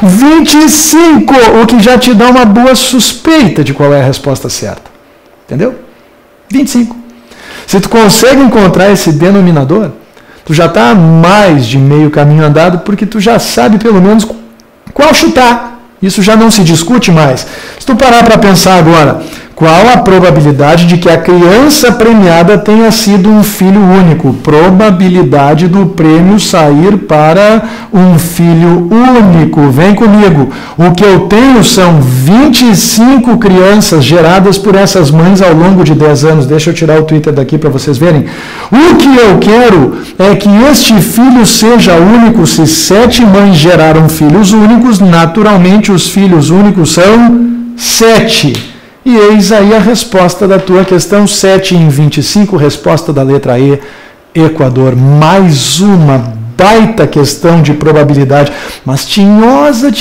25! O que já te dá uma boa suspeita de qual é a resposta certa. Entendeu? 25. Se tu consegue encontrar esse denominador, tu já está mais de meio caminho andado, porque tu já sabe pelo menos qual chutar. Isso já não se discute mais. Se tu parar para pensar agora, qual a probabilidade de que a criança premiada tenha sido um filho único? Probabilidade do prêmio sair para um filho único. Vem comigo. O que eu tenho são 25 crianças geradas por essas mães ao longo de 10 anos. Deixa eu tirar o Twitter daqui para vocês verem. O que eu quero é que este filho seja único. Se 7 mães geraram filhos únicos, naturalmente os filhos únicos são 7. E eis aí a resposta da tua questão. 7 em 25, resposta da letra E, Equador. Mais uma baita questão de probabilidade, mas tinhosa,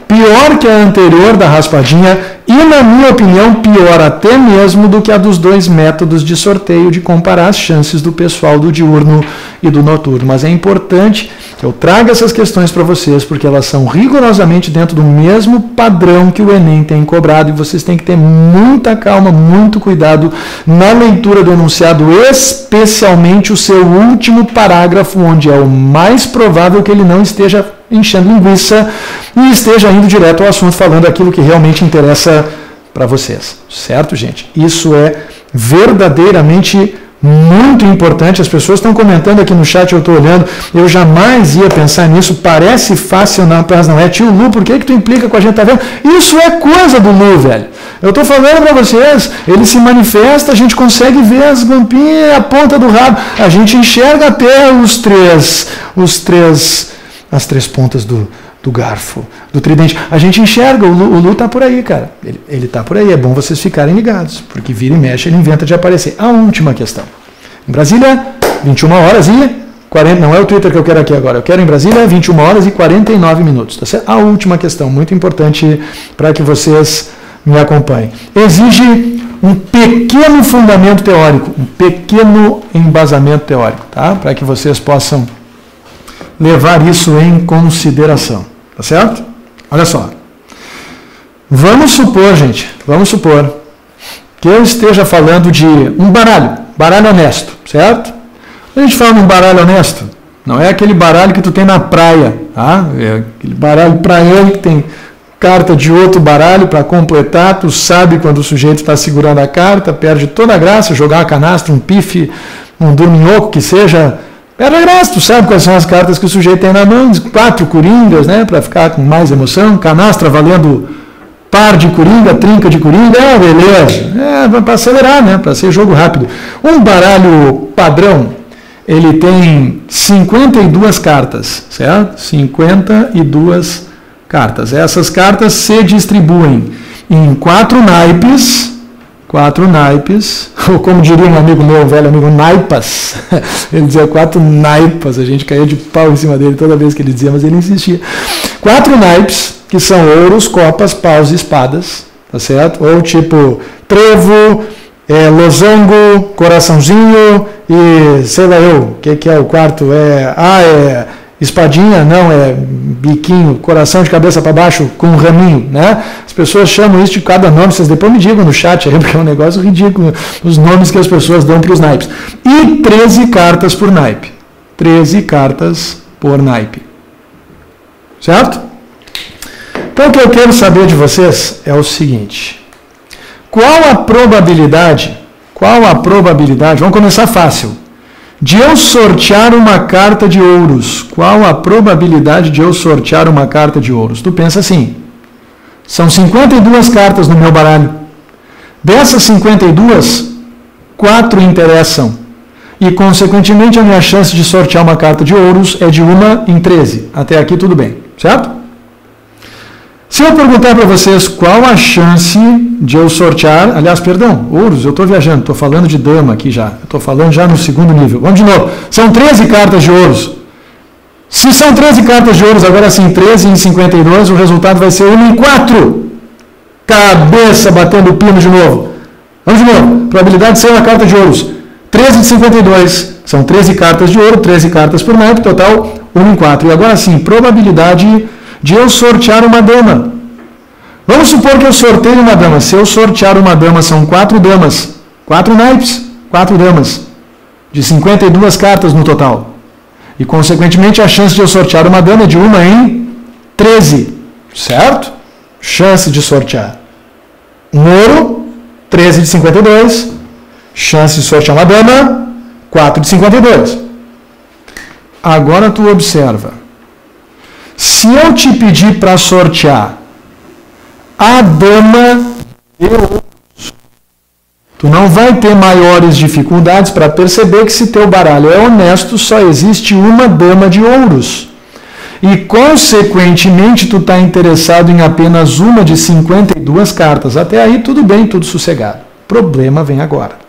pior que a anterior da raspadinha e, na minha opinião, pior até mesmo do que a dos 2 métodos de sorteio, de comparar as chances do pessoal do diurno e do noturno. Mas é importante que eu traga essas questões para vocês, porque elas são rigorosamente dentro do mesmo padrão que o Enem tem cobrado, e vocês têm que ter muita calma, muito cuidado na leitura do enunciado, especialmente o seu último parágrafo, onde é o mais provável que ele não esteja enchendo linguiça e esteja indo direto ao assunto, falando aquilo que realmente interessa para vocês. Certo, gente? Isso é verdadeiramente muito importante. As pessoas estão comentando aqui no chat, eu estou olhando, eu jamais ia pensar nisso, parece fácil, mas não é. Tio Lu, por que tu implica com a gente? Tá vendo? Isso é coisa do Lu, velho. Eu estou falando para vocês, ele se manifesta, a gente consegue ver as guampinhas, a ponta do rabo, a gente enxerga até as 3 pontas do garfo, do tridente. A gente enxerga, o Lu está por aí, cara. Ele está por aí, é bom vocês ficarem ligados, porque vira e mexe, ele inventa de aparecer. A última questão. Em Brasília, 21 horas e 40, não é o Twitter que eu quero aqui agora, eu quero em Brasília, 21 horas e 49 minutos. Tá certo? A última questão, muito importante para que vocês me acompanhem. Exige um pequeno fundamento teórico, um pequeno embasamento teórico, tá? Para que vocês possam levar isso em consideração. Tá certo? Olha só. Vamos supor, gente, que eu esteja falando de um baralho honesto, certo? A gente fala de um baralho honesto, não é aquele baralho que tu tem na praia, tá? É aquele baralho praiano que tem carta de outro baralho para completar, tu sabe quando o sujeito está segurando a carta, perde toda a graça, jogar uma canastra, um pife, um dorminhoco que seja, perde a graça, tu sabe quais são as cartas que o sujeito tem na mão, 4 coringas, né, para ficar com mais emoção, canastra valendo par de coringa, trinca de coringa, beleza, para acelerar, né, para ser jogo rápido. Um baralho padrão, ele tem 52 cartas, certo? 52 cartas. Essas cartas se distribuem em 4 naipes, ou como diria um amigo meu, um velho amigo, naipas. Ele dizia 4 naipas, a gente caía de pau em cima dele toda vez que ele dizia, mas ele insistia. 4 naipes, que são ouros, copas, paus e espadas, tá certo? Ou tipo trevo, losango, coraçãozinho e sei lá eu, o que é o quarto? Espadinha, não, é biquinho, coração de cabeça para baixo com um raminho, né? As pessoas chamam isso de cada nome, vocês depois me digam no chat, porque é um negócio ridículo, os nomes que as pessoas dão para os naipes. E 13 cartas por naipe. 13 cartas por naipe. Certo? Então o que eu quero saber de vocês é o seguinte. Qual a probabilidade, vamos começar fácil, de eu sortear uma carta de ouros. Qual a probabilidade de eu sortear uma carta de ouros? Tu pensa assim, são 52 cartas no meu baralho. Dessas 52, 4 interessam. E, consequentemente, a minha chance de sortear uma carta de ouros é de 1 em 13. Até aqui tudo bem, certo? Se eu perguntar para vocês qual a chance de eu sortear, aliás, perdão, ouros, eu estou viajando, estou falando de dama aqui já, estou falando já no segundo nível. Vamos de novo, são 13 cartas de ouros. Se são 13 cartas de ouros, agora sim, 13 em 52, o resultado vai ser 1 em 4. Cabeça batendo o pino de novo. Vamos de novo, probabilidade de ser uma carta de ouros. 13 de 52, são 13 cartas de ouro, 13 cartas por naipe, total 1 em 4. E agora sim, probabilidade de eu sortear uma dama. Vamos supor que eu sorteio uma dama. Se eu sortear uma dama, são 4 damas. 4 naipes, 4 damas. De 52 cartas no total. E, consequentemente, a chance de eu sortear uma dama é de 1 em 13. Certo? Chance de sortear um ouro, 13 de 52. Chance de sortear uma dama, 4 de 52. Agora tu observa. Se eu te pedir para sortear a dama de ouros, tu não vai ter maiores dificuldades para perceber que se teu baralho é honesto, só existe uma dama de ouros. E, consequentemente, tu está interessado em apenas uma de 52 cartas. Até aí, tudo bem, tudo sossegado. O problema vem agora.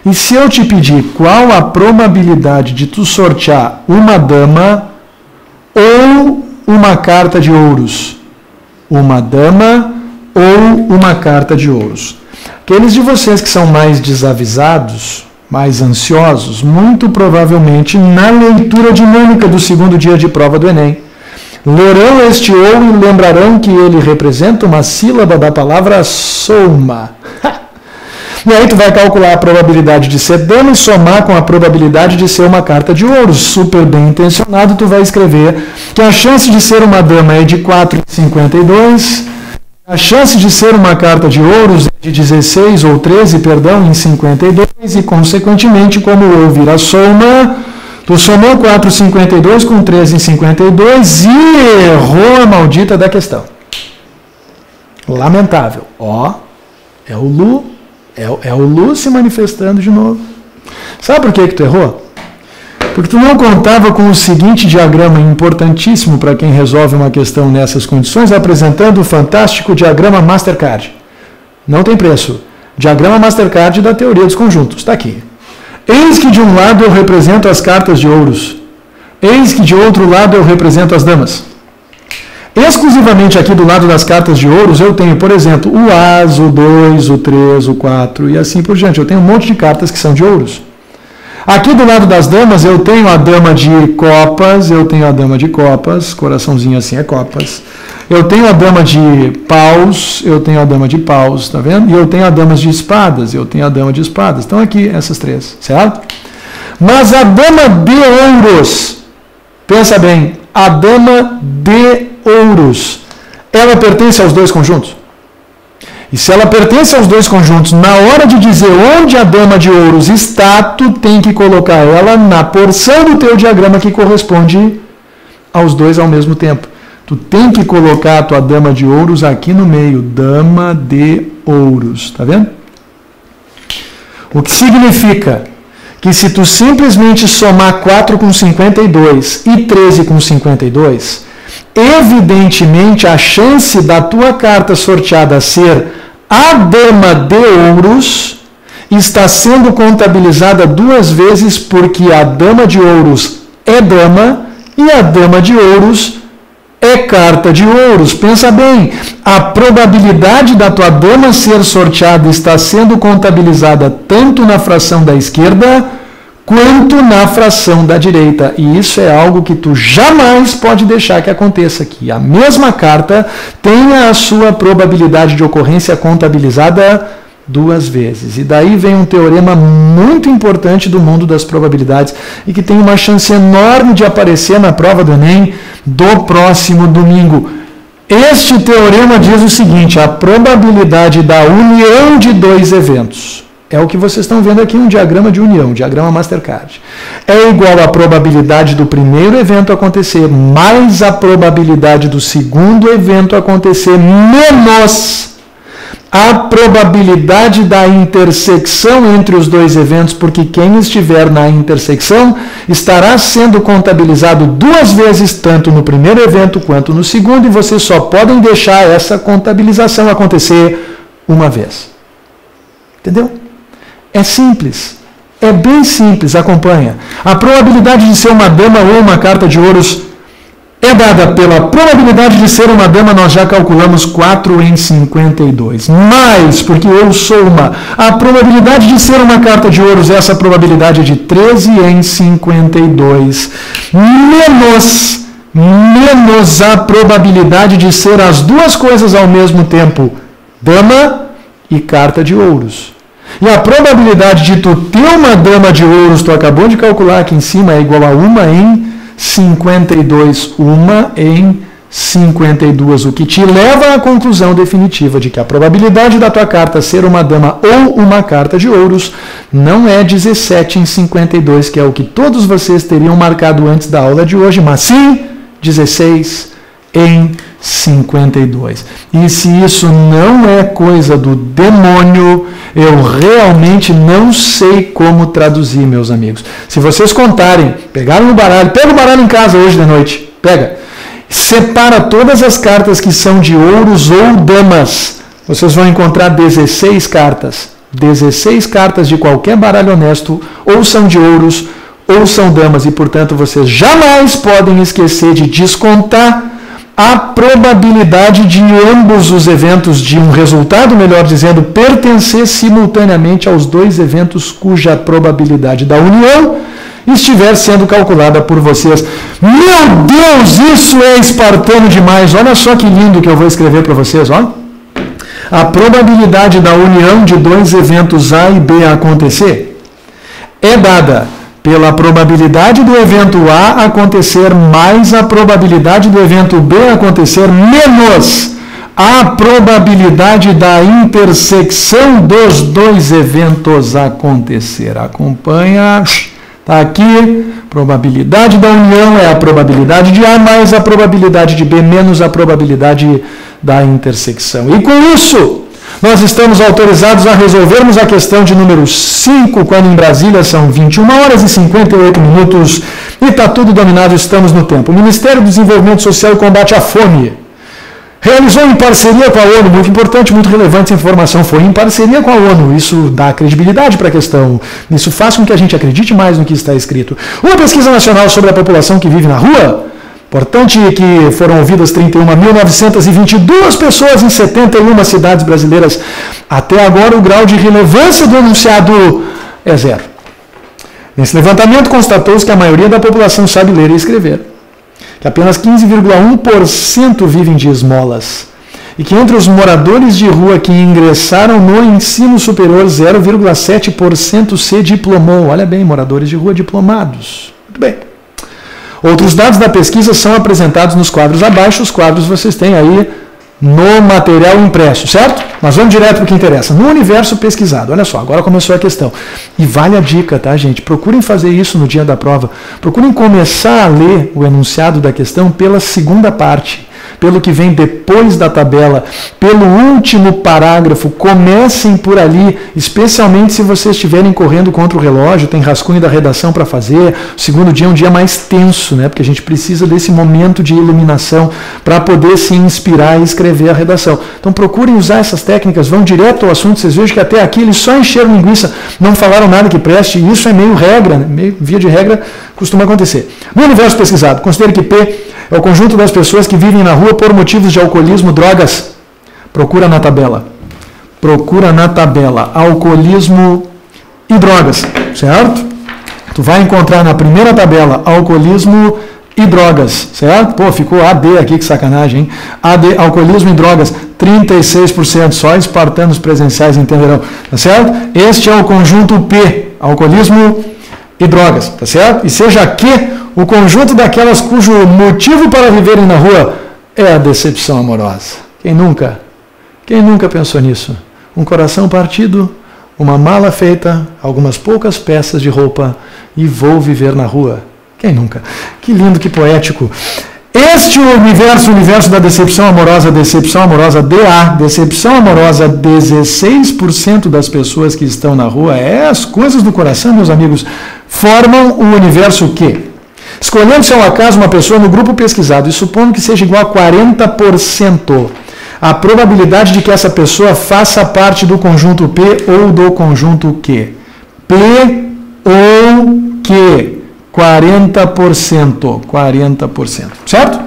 E se eu te pedir qual a probabilidade de tu sortear uma dama ou uma carta de ouros? Uma dama ou uma carta de ouros. Aqueles de vocês que são mais desavisados, mais ansiosos, muito provavelmente na leitura dinâmica do segundo dia de prova do Enem, lerão este ouro e lembrarão que ele representa uma sílaba da palavra soma. E aí tu vai calcular a probabilidade de ser dama e somar com a probabilidade de ser uma carta de ouros. Super bem intencionado, tu vai escrever que a chance de ser uma dama é de 4 em 52, a chance de ser uma carta de ouros é de 16 ou 13, perdão, em 52, e consequentemente, como ouvir a soma, tu somou 4 em 52 com 13 em 52 e errou a maldita da questão. Lamentável. Ó, é o Lu. É o Lu se manifestando de novo. Sabe por que tu errou? Porque tu não contava com o seguinte diagrama importantíssimo para quem resolve uma questão nessas condições, apresentando o fantástico diagrama Mastercard. Não tem preço. Diagrama Mastercard da teoria dos conjuntos. Está aqui. Eis que de um lado eu represento as cartas de ouros. Eis que de outro lado eu represento as damas. Exclusivamente aqui do lado das cartas de ouros eu tenho, por exemplo, o As, o 2, o 3, o 4 e assim por diante. Eu tenho um monte de cartas que são de ouros. Aqui do lado das damas eu tenho a dama de copas, coraçãozinho assim é copas. Eu tenho a dama de paus, tá vendo? E eu tenho a dama de espadas, Estão aqui essas três, certo? Mas a dama de ouros, pensa bem, a dama de ouros, ela pertence aos dois conjuntos? E se ela pertence aos dois conjuntos, na hora de dizer onde a dama de ouros está, tu tem que colocar ela na porção do teu diagrama que corresponde aos dois ao mesmo tempo. Tu tem que colocar a tua dama de ouros aqui no meio, dama de ouros, tá vendo? O que significa que se tu simplesmente somar 4 com 52 e 13 com 52, evidentemente a chance da tua carta sorteada ser a dama de ouros está sendo contabilizada 2 vezes, porque a dama de ouros é dama e a dama de ouros é carta de ouros. Pensa bem, a probabilidade da tua dama ser sorteada está sendo contabilizada tanto na fração da esquerda quanto na fração da direita. E isso é algo que tu jamais pode deixar que aconteça aqui. A mesma carta tenha a sua probabilidade de ocorrência contabilizada 2 vezes. E daí vem um teorema muito importante do mundo das probabilidades e que tem uma chance enorme de aparecer na prova do Enem do próximo domingo. Este teorema diz o seguinte: a probabilidade da união de 2 eventos, é o que vocês estão vendo aqui, um diagrama de união, um diagrama Mastercard. É igual à probabilidade do primeiro evento acontecer mais a probabilidade do segundo evento acontecer menos a probabilidade da intersecção entre os dois eventos, porque quem estiver na intersecção estará sendo contabilizado 2 vezes, tanto no primeiro evento quanto no segundo, e vocês só podem deixar essa contabilização acontecer uma vez. Entendeu? É simples. É bem simples, acompanha. A probabilidade de ser uma dama ou uma carta de ouros é dada pela probabilidade de ser uma dama, nós já calculamos 4 em 52. Mais, porque eu sou uma, a probabilidade de ser uma carta de ouros, essa probabilidade é de 13 em 52. Menos a probabilidade de ser as duas coisas ao mesmo tempo, dama e carta de ouros. E a probabilidade de tu ter uma dama de ouros, tu acabou de calcular aqui em cima, é igual a 1 em 52. 1 em 52, o que te leva à conclusão definitiva de que a probabilidade da tua carta ser uma dama ou uma carta de ouros não é 17 em 52, que é o que todos vocês teriam marcado antes da aula de hoje, mas sim 16 em 52. E se isso não é coisa do demônio, eu realmente não sei como traduzir, meus amigos. Se vocês contarem, pegaram no baralho, pega o baralho em casa hoje de noite, pega, separa todas as cartas que são de ouros ou damas, vocês vão encontrar 16 cartas. 16 cartas de qualquer baralho honesto, ou são de ouros, ou são damas, e portanto vocês jamais podem esquecer de descontar a probabilidade de ambos os eventos, de um resultado, melhor dizendo, pertencer simultaneamente aos dois eventos cuja probabilidade da união estiver sendo calculada por vocês. Meu Deus, isso é espartano demais! Olha só que lindo que eu vou escrever para vocês, ó. A probabilidade da união de dois eventos A e B acontecer é dada pela probabilidade do evento A acontecer mais a probabilidade do evento B acontecer menos a probabilidade da intersecção dos dois eventos acontecer. Acompanha, está aqui, probabilidade da união é a probabilidade de A mais a probabilidade de B menos a probabilidade da intersecção. E com isso, nós estamos autorizados a resolvermos a questão de número 5, quando em Brasília são 21 horas e 58 minutos e está tudo dominado, estamos no tempo. O Ministério do Desenvolvimento Social e Combate à Fome realizou em parceria com a ONU, muito importante, muito relevante essa informação, foi em parceria com a ONU, isso dá credibilidade para a questão, isso faz com que a gente acredite mais no que está escrito. Uma pesquisa nacional sobre a população que vive na rua. Importante que foram ouvidas 31.922 pessoas em 71 cidades brasileiras. Até agora, o grau de relevância do enunciado é 0. Nesse levantamento, constatou-se que a maioria da população sabe ler e escrever, que apenas 15,1% vivem de esmolas, e que entre os moradores de rua que ingressaram no ensino superior, 0,7% se diplomou. Olha bem, moradores de rua diplomados. Muito bem. Outros dados da pesquisa são apresentados nos quadros abaixo. Os quadros vocês têm aí no material impresso, certo? Mas vamos direto para o que interessa. No universo pesquisado, olha só, agora começou a questão. E vale a dica, tá, gente? Procurem fazer isso no dia da prova. Procurem começar a ler o enunciado da questão pela segunda parte, pelo que vem depois da tabela, pelo último parágrafo. Comecem por ali, especialmente se vocês estiverem correndo contra o relógio, tem rascunho da redação para fazer. O segundo dia é um dia mais tenso, né? Porque a gente precisa desse momento de iluminação para poder se inspirar e escrever a redação. Então procurem usar essas técnicas, vão direto ao assunto. Vocês vejam que até aqui eles só encheram linguiça, não falaram nada que preste, e isso é meio regra, né? Meio via de regra costuma acontecer. No universo pesquisado, considere que P é o conjunto das pessoas que vivem na rua por motivos de alcoolismo, drogas. Procura na tabela. Procura na tabela. Alcoolismo e drogas, certo? Tu vai encontrar na primeira tabela alcoolismo e drogas, certo? Pô, ficou AD aqui, que sacanagem, hein? AD, alcoolismo e drogas, 36%, só espartanos presenciais entenderão, tá certo? Este é o conjunto P, alcoolismo e drogas, tá certo? E seja Q o conjunto daquelas cujo motivo para viverem na rua é a decepção amorosa. Quem nunca pensou nisso? Um coração partido, uma mala feita, algumas poucas peças de roupa e vou viver na rua. Quem nunca? Que lindo, que poético. Este universo da decepção amorosa DA, decepção amorosa, 16% das pessoas que estão na rua, as coisas do coração, meus amigos, formam o universo que? Escolhendo-se ao acaso uma pessoa no grupo pesquisado e supondo que seja igual a 40%, a probabilidade de que essa pessoa faça parte do conjunto P ou do conjunto Q. P ou Q. 40%, certo?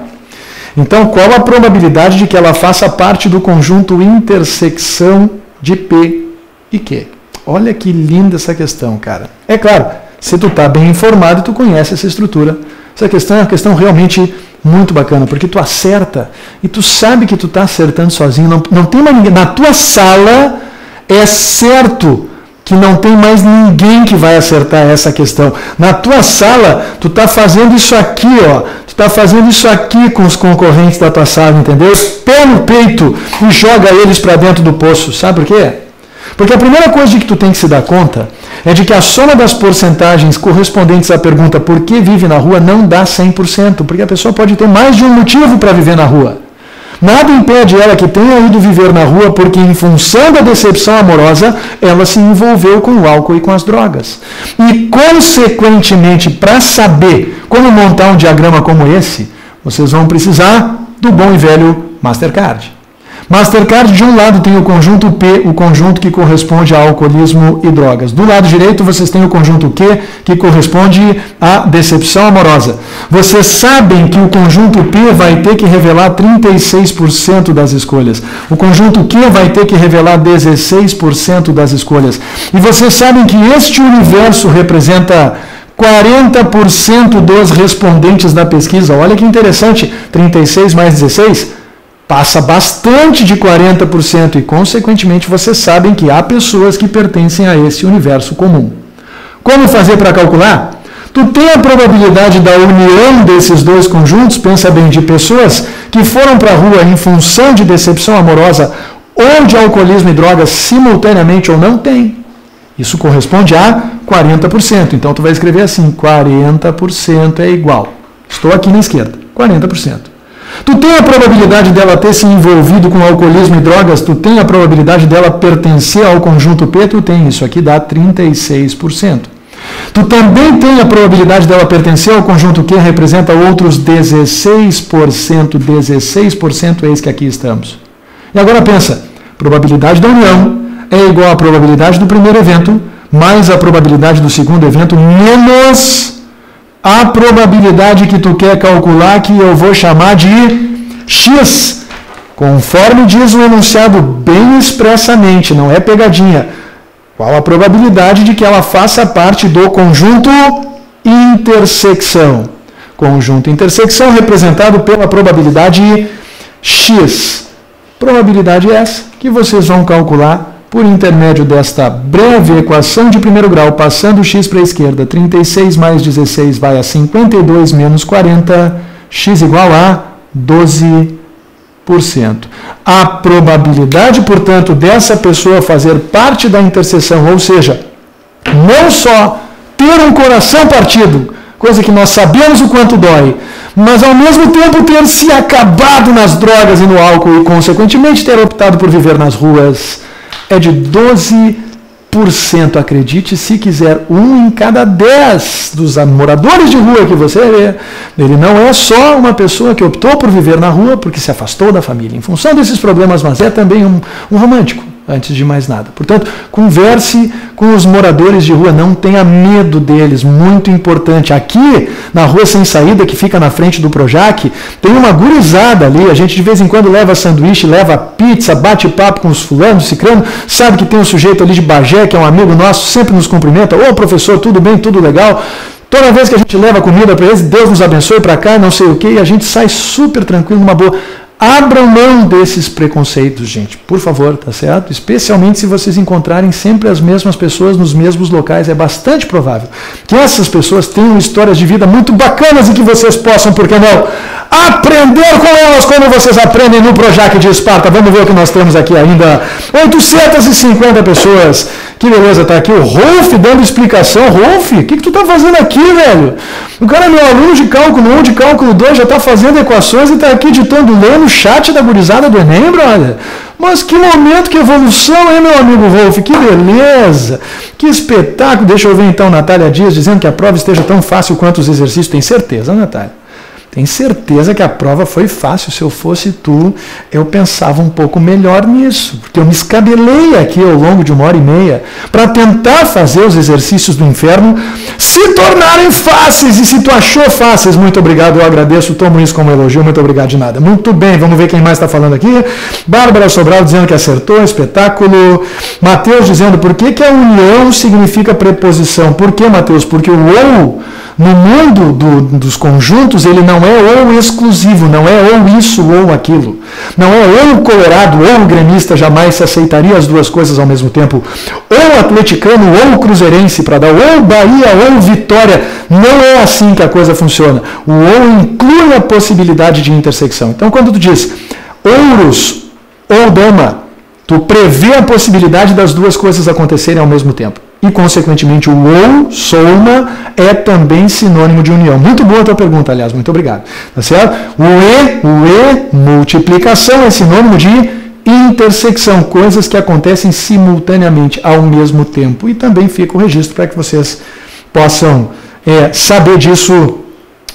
Então, qual a probabilidade de que ela faça parte do conjunto intersecção de P e Q? Olha que linda essa questão, cara. É claro, se tu tá bem informado, tu conhece essa estrutura. Essa questão é uma questão realmente muito bacana, porque tu acerta e tu sabe que tu tá acertando sozinho. Não tem mais ninguém. Na tua sala é certo que não tem mais ninguém que vai acertar essa questão. Na tua sala, tu está fazendo isso aqui, ó. Tu está fazendo isso aqui com os concorrentes da tua sala, entendeu? Pé no peito e joga eles para dentro do poço. Sabe por quê? Porque a primeira coisa de que tu tem que se dar conta é de que a soma das porcentagens correspondentes à pergunta por que vive na rua não dá 100%, porque a pessoa pode ter mais de um motivo para viver na rua. Nada impede ela que tenha ido viver na rua porque, em função da decepção amorosa, ela se envolveu com o álcool e com as drogas. E, consequentemente, para saber como montar um diagrama como esse, vocês vão precisar do bom e velho Mastercard. Mastercard, de um lado, tem o conjunto P, o conjunto que corresponde a alcoolismo e drogas. Do lado direito, vocês têm o conjunto Q, que corresponde à decepção amorosa. Vocês sabem que o conjunto P vai ter que revelar 36% das escolhas. O conjunto Q vai ter que revelar 16% das escolhas. E vocês sabem que este universo representa 40% dos respondentes da pesquisa. Olha que interessante, 36 mais 16... passa bastante de 40% e, consequentemente, vocês sabem que há pessoas que pertencem a esse universo comum. Como fazer para calcular? Tu tem a probabilidade da união desses dois conjuntos, pensa bem, de pessoas que foram para a rua em função de decepção amorosa ou de alcoolismo e drogas simultaneamente ou não tem. Isso corresponde a 40%. Então, tu vai escrever assim, 40% é igual. Estou aqui na esquerda, 40%. Tu tem a probabilidade dela ter se envolvido com alcoolismo e drogas, tu tem a probabilidade dela pertencer ao conjunto P, tu tem, isso aqui dá 36%. Tu também tem a probabilidade dela pertencer ao conjunto Q, representa outros 16%, 16% é esse que aqui estamos. E agora pensa, probabilidade da união é igual à probabilidade do primeiro evento, mais a probabilidade do segundo evento, menos a probabilidade que tu quer calcular, que eu vou chamar de X, conforme diz o enunciado bem expressamente, não é pegadinha. Qual a probabilidade de que ela faça parte do conjunto intersecção? Conjunto intersecção representado pela probabilidade X. Probabilidade essa que vocês vão calcular por intermédio desta breve equação de primeiro grau, passando o x para a esquerda, 36 mais 16 vai a 52 menos 40, x igual a 12%. A probabilidade, portanto, dessa pessoa fazer parte da interseção, ou seja, não só ter um coração partido, coisa que nós sabemos o quanto dói, mas ao mesmo tempo ter se acabado nas drogas e no álcool e, consequentemente, ter optado por viver nas ruas, é de 12%, acredite se quiser, 1 em cada 10 dos moradores de rua que você vê. Ele não é só uma pessoa que optou por viver na rua porque se afastou da família em função desses problemas, mas é também um romântico, antes de mais nada. Portanto, converse com os moradores de rua, não tenha medo deles, muito importante. Aqui, na Rua Sem Saída, que fica na frente do Projac, tem uma gurizada ali, a gente de vez em quando leva sanduíche, leva pizza, bate papo com os fulanos, ciclano, sabe que tem um sujeito ali de Bagé, que é um amigo nosso, sempre nos cumprimenta, ô professor, tudo bem, tudo legal. Toda vez que a gente leva comida para eles, Deus nos abençoe para cá, não sei o quê, e a gente sai super tranquilo, numa boa. Abram mão desses preconceitos, gente, por favor, tá certo? Especialmente se vocês encontrarem sempre as mesmas pessoas nos mesmos locais. É bastante provável que essas pessoas tenham histórias de vida muito bacanas e que vocês possam, por que não, aprender com elas como vocês aprendem no Projac de Esparta. Vamos ver o que nós temos aqui ainda. 850 pessoas Que beleza, tá aqui o Rolf dando explicação. Rolf, o que tu tá fazendo aqui, velho? O cara é meu aluno de cálculo 1, de cálculo 2, já tá fazendo equações e tá aqui editando, lendo o chat da gurizada do Enem, brother. Mas que momento, que evolução, hein, meu amigo Rolf? Que beleza, que espetáculo. Deixa eu ver então, Natália Dias, dizendo que a prova esteja tão fácil quanto os exercícios. Tem certeza, Natália? Tem certeza que a prova foi fácil. Se eu fosse tu, eu pensava um pouco melhor nisso, porque eu me escabelei aqui ao longo de 1h30 para tentar fazer os exercícios do inferno se tornarem fáceis. E se tu achou fáceis, muito obrigado, eu agradeço, tomo isso como elogio, muito obrigado de nada. Muito bem, vamos ver quem mais está falando aqui. Bárbara Sobral dizendo que acertou, espetáculo. Mateus dizendo, por que a união significa preposição? Por que, Mateus? Porque o ou, no mundo dos conjuntos, ele não é ou exclusivo, não é ou isso ou aquilo. Não é ou colorado ou gremista, jamais se aceitaria as duas coisas ao mesmo tempo. Ou atleticano ou cruzeirense, para dar ou Bahia ou Vitória. Não é assim que a coisa funciona. O ou inclui a possibilidade de intersecção. Então, quando tu diz ouros ou dama, tu prevê a possibilidade das duas coisas acontecerem ao mesmo tempo. E, consequentemente, o ou, soma, é também sinônimo de união. Muito boa a tua pergunta, aliás, muito obrigado. Tá certo? O e, multiplicação, é sinônimo de intersecção, coisas que acontecem simultaneamente, ao mesmo tempo. E também fica o registro para que vocês possam saber disso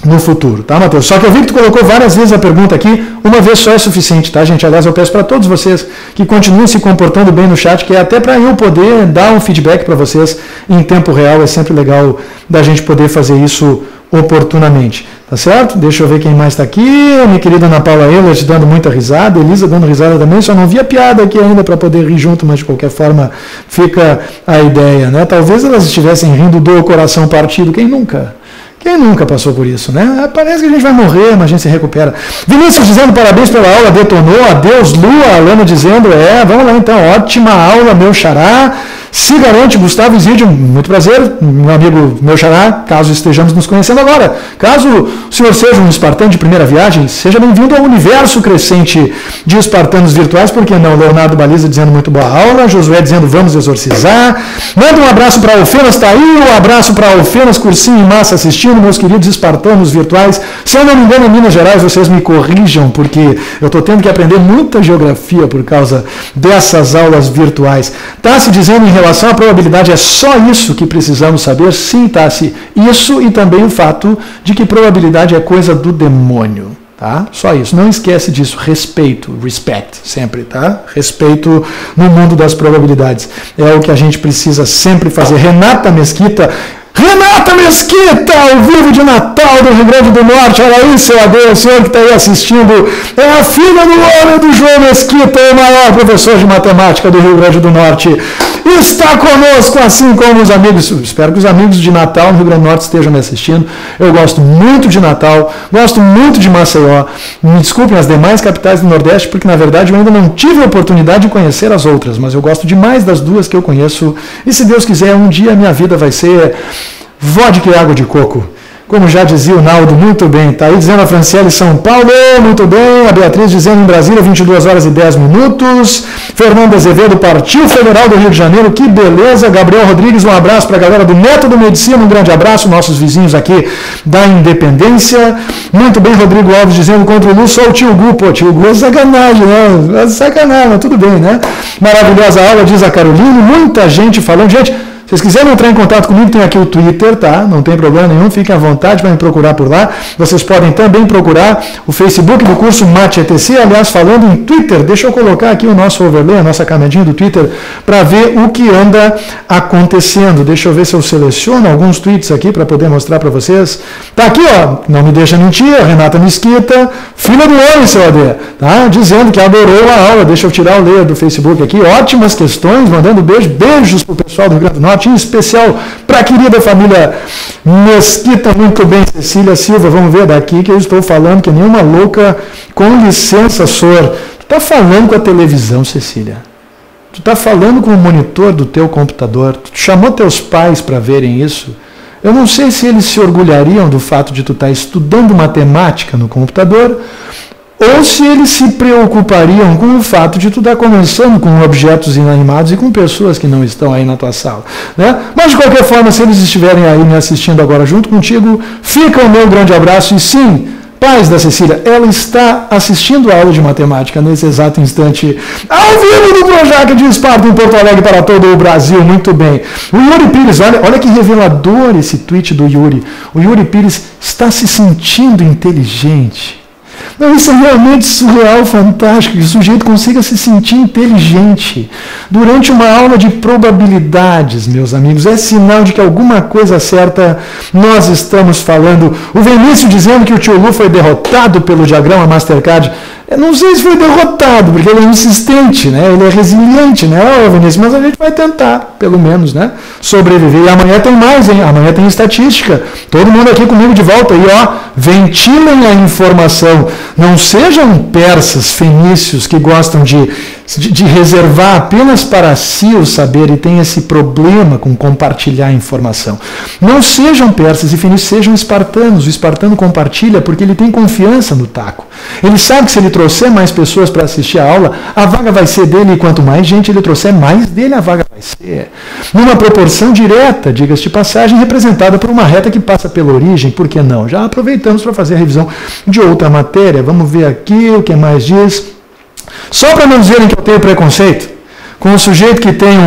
no futuro, tá, Matheus? Só que eu vi que tu colocou várias vezes a pergunta aqui, uma vez só é suficiente, tá, gente? Aliás, eu peço para todos vocês que continuem se comportando bem no chat, que é até para eu poder dar um feedback para vocês em tempo real, é sempre legal da gente poder fazer isso oportunamente, tá certo? Deixa eu ver quem mais está aqui, minha querida Ana Paula Ehlert dando muita risada, Elisa dando risada também, só não vi a piada aqui ainda para poder rir junto, mas de qualquer forma fica a ideia, né? Talvez elas estivessem rindo do coração partido, quem nunca? Quem nunca passou por isso, né? Parece que a gente vai morrer, mas a gente se recupera. Vinícius dizendo parabéns pela aula, detonou. Adeus, Lua. Alana dizendo, vamos lá então, ótima aula, meu xará. Se garante, Gustavo Isidio, muito prazer, meu amigo, meu xará, caso estejamos nos conhecendo agora. Caso o senhor seja um espartano de primeira viagem, seja bem-vindo ao universo crescente de espartanos virtuais, por que não? Leonardo Baliza dizendo muito boa aula, Josué dizendo vamos exorcizar. Manda um abraço para a Alfenas, tá aí, um abraço para a Alfenas, cursinho em massa assistindo, meus queridos espartanos virtuais. Se eu não me engano, em Minas Gerais, vocês me corrijam, porque eu estou tendo que aprender muita geografia por causa dessas aulas virtuais. Tá se dizendo em relação à probabilidade, é só isso que precisamos saber? Sim, Tassi. Isso e também o fato de que probabilidade é coisa do demônio. Tá? Só isso. Não esquece disso. Respeito. Respect. Sempre. Tá? Respeito no mundo das probabilidades. É o que a gente precisa sempre fazer. Renata Mesquita, ao vivo de Natal do Rio Grande do Norte, olha aí, seu Adeus, o senhor que está aí assistindo, é a filha do homem do João Mesquita, o maior professor de matemática do Rio Grande do Norte, está conosco, assim como os amigos, espero que os amigos de Natal no Rio Grande do Norte estejam me assistindo. Eu gosto muito de Natal, gosto muito de Maceió, me desculpem as demais capitais do Nordeste, porque na verdade eu ainda não tive a oportunidade de conhecer as outras, mas eu gosto demais das duas que eu conheço, e se Deus quiser, um dia a minha vida vai ser vodka e água de coco. Como já dizia o Naldo, muito bem. Está aí dizendo a Franciele São Paulo, muito bem. A Beatriz dizendo em Brasília, 22 horas e 10 minutos. Fernando Azevedo, Partido Federal do Rio de Janeiro, que beleza. Gabriel Rodrigues, um abraço para a galera do Método Medicina, um grande abraço. Nossos vizinhos aqui da Independência. Muito bem, Rodrigo Alves dizendo contra o Lu, só o tio Gu. Pô, tio Gu é sacanagem, né? É sacanagem, mas tudo bem, né? Maravilhosa aula, diz a Caroline. Muita gente falando. Gente, se vocês quiserem entrar em contato comigo, tem aqui o Twitter, tá? Não tem problema nenhum, fiquem à vontade para me procurar por lá. Vocês podem também procurar o Facebook do curso Mate ETC. Aliás, falando em Twitter, deixa eu colocar aqui o nosso overlay, a nossa caminhadinha do Twitter, para ver o que anda acontecendo. Deixa eu ver se eu seleciono alguns tweets aqui para poder mostrar para vocês. Tá aqui, ó, não me deixa mentir, Renata Mesquita, filha do homem, seu AD, tá? Dizendo que adorou a aula. Deixa eu tirar o layer do Facebook aqui. Ótimas questões, mandando beijos pro pessoal do Rio Grande do Norte, em especial para a querida família Mesquita. Muito bem, Cecília Silva, vamos ver daqui que eu estou falando que nenhuma louca, com licença, Sor. Tu está falando com a televisão, Cecília. Tu está falando com o monitor do teu computador. Tu chamou teus pais para verem isso. Eu não sei se eles se orgulhariam do fato de tu estar estudando matemática no computador ou se eles se preocupariam com o fato de tu estar conversando com objetos inanimados e com pessoas que não estão aí na tua sala, né? Mas de qualquer forma, se eles estiverem aí me assistindo agora junto contigo, fica o meu grande abraço. E sim, pais da Cecília, ela está assistindo a aula de matemática nesse exato instante, ao vivo do Projac de Esparta, em Porto Alegre, para todo o Brasil. Muito bem. O Yuri Pires, olha que revelador esse tweet do Yuri. O Yuri Pires está se sentindo inteligente. Não, isso é realmente surreal, fantástico, que o sujeito consiga se sentir inteligente durante uma aula de probabilidades, meus amigos. É sinal de que alguma coisa certa nós estamos falando. O Vinícius dizendo que o tio Lu foi derrotado pelo diagrama Mastercard. Eu não sei se foi derrotado, porque ele é insistente, né? Ele é resiliente, né, Vinícius? Mas a gente vai tentar, pelo menos, né, sobreviver. E amanhã tem mais, hein? Amanhã tem estatística. Todo mundo aqui comigo de volta. E, ventilem a informação. Não sejam persas, fenícios, que gostam de reservar apenas para si o saber e tem esse problema com compartilhar a informação. Não sejam persas e fenícios, sejam espartanos. O espartano compartilha porque ele tem confiança no taco. Ele sabe que se ele trouxer mais pessoas para assistir a aula, a vaga vai ser dele, e quanto mais gente ele trouxer, mais dele a vaga vai ser. Numa proporção direta, diga-se de passagem, representada por uma reta que passa pela origem. Por que não? Já aproveitamos para fazer a revisão de outra matéria. Vamos ver aqui o que mais diz. Só para não dizerem que eu tenho preconceito com o sujeito que tem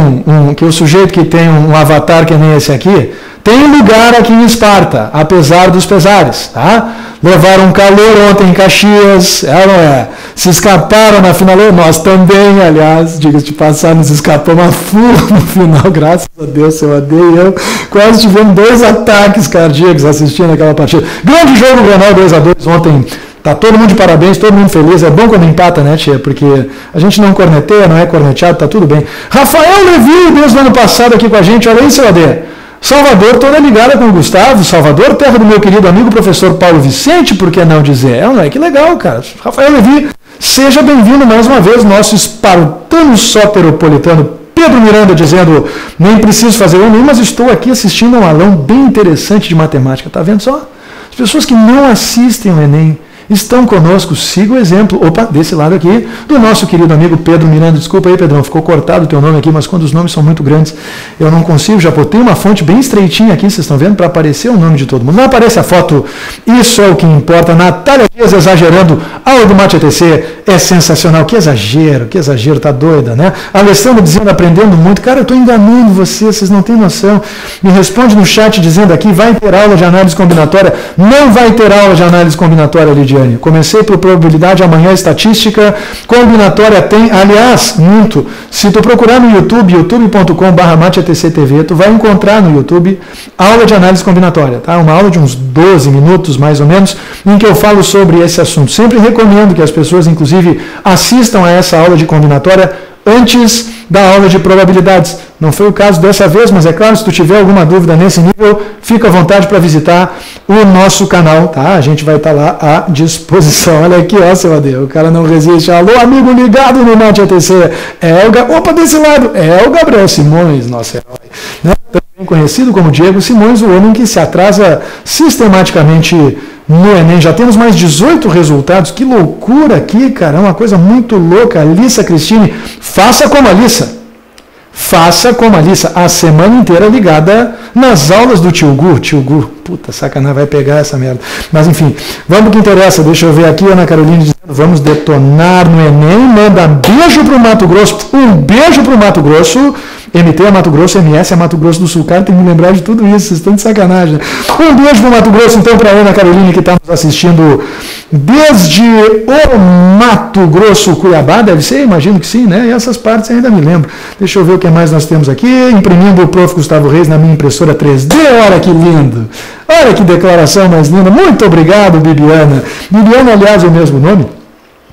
um avatar que nem esse aqui, tem lugar aqui em Esparta, apesar dos pesares, tá? Levaram calor ontem em Caxias, se escaparam na final, nós também, aliás, diga-se de passar, nos escapamos a full no final, graças a Deus, seu AD e eu, quase tivemos 2 ataques cardíacos assistindo aquela partida. Grande jogo, Grenal 2-2 ontem. Tá todo mundo de parabéns, todo mundo feliz. É bom quando empata, né, tia? Porque a gente não corneteia, não é corneteado, tá tudo bem. Rafael Levi, desde o ano passado aqui com a gente. Olha aí, seu AD. Salvador, toda ligada com o Gustavo. Salvador, terra do meu querido amigo professor Paulo Vicente, por que não dizer? Que legal, cara. Rafael Levi, seja bem-vindo mais uma vez, nosso espartano soteropolitano. Pedro Miranda dizendo, nem preciso fazer o Enem, mas estou aqui assistindo a um aulão bem interessante de matemática. Tá vendo só? As pessoas que não assistem o Enem estão conosco, siga o exemplo, desse lado aqui, do nosso querido amigo Pedro Miranda. Desculpa aí, Pedrão, ficou cortado o teu nome aqui, mas quando os nomes são muito grandes, eu não consigo, já botei uma fonte bem estreitinha aqui, vocês estão vendo, para aparecer o nome de todo mundo. Não aparece a foto, isso é o que importa. Natália Dias exagerando, aula do Mate ETC é sensacional, que exagero, tá doida, né? Alessandro dizendo, aprendendo muito, cara, eu estou enganando vocês não têm noção. Me responde no chat dizendo aqui, vai ter aula de análise combinatória? Não vai ter aula de análise combinatória, Lidiane. Comecei por probabilidade, amanhã estatística, combinatória tem, aliás, se tu procurar no YouTube, youtube.com/mateatctv, tu vai encontrar no YouTube aula de análise combinatória, tá? Uma aula de uns 12 minutos, mais ou menos, em que eu falo sobre esse assunto. Sempre recomendo que as pessoas, inclusive, assistam a essa aula de combinatória antes da aula de probabilidades. Não foi o caso dessa vez, mas é claro, se tu tiver alguma dúvida nesse nível, fica à vontade para visitar o nosso canal, tá? A gente vai estar lá à disposição. Olha aqui, seu AD, o cara não resiste. Alô, amigo ligado no Mate ATC. Desse lado, é o Gabriel Simões, nosso herói, né? Também conhecido como Diego Simões, o homem que se atrasa sistematicamente no Enem. Já temos mais 18 resultados. Que loucura aqui, cara. É uma coisa muito louca. Alissa Cristine, faça como a Alissa. Faça como a Alissa, a semana inteira ligada nas aulas do Tio Gu. Puta, sacanagem, vai pegar essa merda. Mas enfim, vamos que interessa. Deixa eu ver aqui, Ana Caroline dizendo, vamos detonar no Enem. Manda beijo pro Mato Grosso. Um beijo pro Mato Grosso. MT é Mato Grosso, MS é Mato Grosso do Sul. Cara, tem que me lembrar de tudo isso, vocês estão de sacanagem. Um beijo pro Mato Grosso, então, para a Ana Caroline, que está nos assistindo desde o Mato Grosso, Cuiabá, deve ser? Imagino que sim, né? E essas partes ainda me lembro. Deixa eu ver o que mais nós temos aqui. Imprimindo o Prof. Gustavo Reis na minha impressora 3D. Olha que lindo! Olha que declaração mais linda. Muito obrigado, Bibiana. Bibiana, aliás, é o mesmo nome.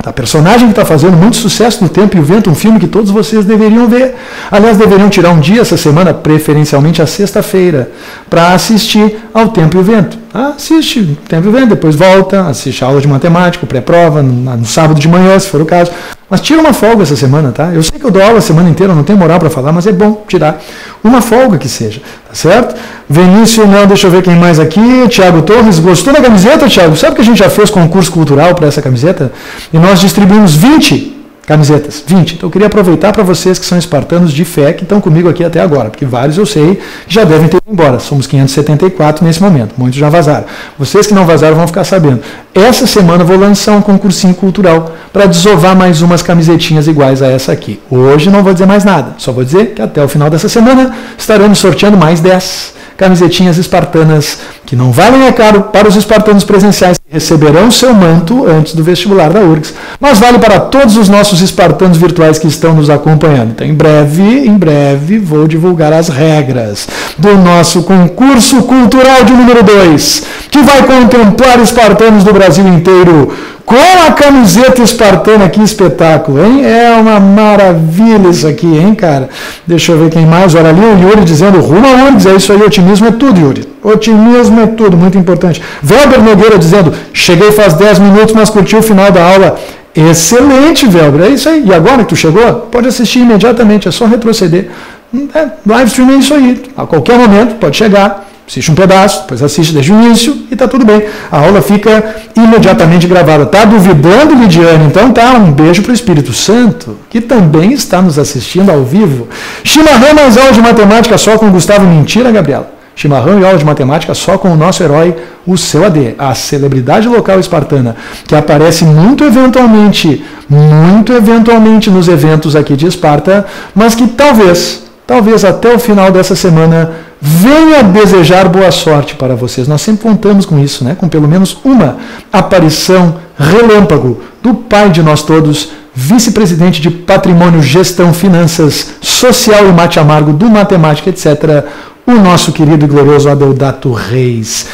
A personagem que está fazendo muito sucesso no Tempo e o Vento, um filme que todos vocês deveriam ver. Aliás, deveriam tirar um dia essa semana, preferencialmente a sexta-feira, para assistir ao Tempo e o Vento. Assiste, tempo vendo, depois volta, assiste a aula de matemática, pré-prova, no sábado de manhã, se for o caso. Mas tira uma folga essa semana, tá? Eu sei que eu dou aula a semana inteira, não tenho moral para falar, mas é bom tirar uma folga que seja, tá certo? Vinícius, não, deixa eu ver quem mais aqui. Tiago Torres, gostou da camiseta, Tiago? Sabe que a gente já fez concurso cultural para essa camiseta? E nós distribuímos 20 camisetas, 20. Então eu queria aproveitar para vocês que são espartanos de fé, que estão comigo aqui até agora, porque vários eu sei que já devem ter ido embora. Somos 574 nesse momento, muitos já vazaram. Vocês que não vazaram vão ficar sabendo. Essa semana eu vou lançar um concursinho cultural para desovar mais umas camisetinhas iguais a essa aqui. Hoje não vou dizer mais nada, só vou dizer que até o final dessa semana estaremos sorteando mais 10 camisetinhas espartanas, que não valem é caro para os espartanos presenciais que receberão seu manto antes do vestibular da URGS, mas vale para todos os nossos espartanos virtuais que estão nos acompanhando. Então, em breve, vou divulgar as regras do nosso concurso cultural de número 2, que vai contemplar espartanos do Brasil inteiro, com a camiseta espartana. Que espetáculo, hein? É uma maravilha isso aqui, hein, cara? Deixa eu ver quem mais. Olha ali o Yuri dizendo, rumo a URGS, é isso aí, otimismo é tudo, Yuri. Otimismo é tudo, muito importante. Velber Nogueira dizendo, cheguei faz 10 minutos, mas curti o final da aula. Excelente, Velber, é isso aí. E agora que tu chegou, pode assistir imediatamente, é só retroceder. Live stream é isso aí, a qualquer momento pode chegar. Assiste um pedaço, depois assiste desde o início e está tudo bem. A aula fica imediatamente gravada. Está duvidando, Lidiane? Então tá, um beijo para o Espírito Santo, que também está nos assistindo ao vivo. Chimarrão mais aula de matemática só com o Gustavo. Mentira, Gabriela. Chimarrão e aula de matemática só com o nosso herói, o seu AD, a celebridade local espartana, que aparece muito eventualmente nos eventos aqui de Esparta, mas que talvez até o final dessa semana venha desejar boa sorte para vocês. Nós sempre contamos com isso, né? Com pelo menos uma aparição relâmpago do pai de nós todos, vice-presidente de Patrimônio, Gestão, Finanças, Social e Mate Amargo, do Matemática, etc., o nosso querido e glorioso Adeodato Reis.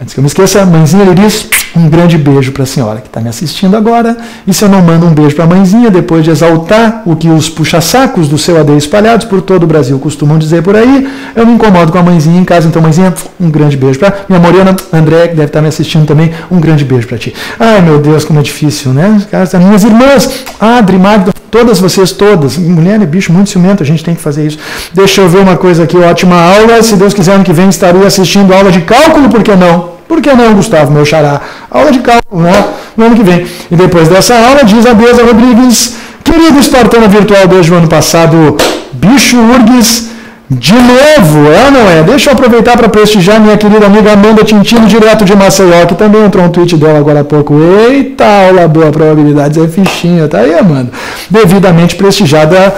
Antes que eu me esqueça, mãezinha Liris, um grande beijo para a senhora que está me assistindo agora. E se eu não mando um beijo para a mãezinha, depois de exaltar o que os puxa-sacos do seu AD espalhados por todo o Brasil costumam dizer por aí, eu me incomodo com a mãezinha em casa. Então, mãezinha, um grande beijo para minha Morena, André, que deve estar me assistindo também, um grande beijo para ti. Ai, meu Deus, como é difícil, né? As minhas irmãs, Adri, Magda, todas vocês, todas. Mulher é bicho muito ciumento, a gente tem que fazer isso. Deixa eu ver uma coisa aqui, ótima aula. Se Deus quiser, ano que vem estarei assistindo aula de cálculo, por que não? Por que não, Gustavo, meu xará? Aula de cálculo, né? No ano que vem. E depois dessa aula, diz a Deza Rodrigues, querido espartano virtual desde o ano passado, bicho URGS, de novo, é ou não é? Deixa eu aproveitar para prestigiar minha querida amiga Amanda Tintino, direto de Maceió, que também entrou um tweet dela agora há pouco. Eita, aula boa, probabilidades é fichinha, tá aí, Amanda? Devidamente prestigiada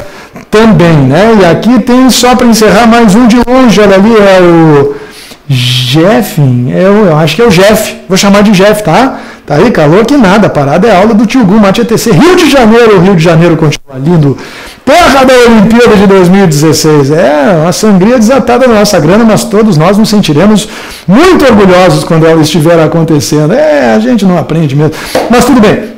também, né? E aqui tem, só para encerrar, mais um de longe, olha ali, é o Jeff, eu acho que é o Jeff, vou chamar de Jeff, tá? Tá aí, calor que nada, a parada é aula do Tio Gu, Mate ETC, Rio de Janeiro continua lindo, terra da Olimpíada de 2016, é uma sangria desatada na nossa grana, mas todos nós nos sentiremos muito orgulhosos quando ela estiver acontecendo, a gente não aprende mesmo, mas tudo bem,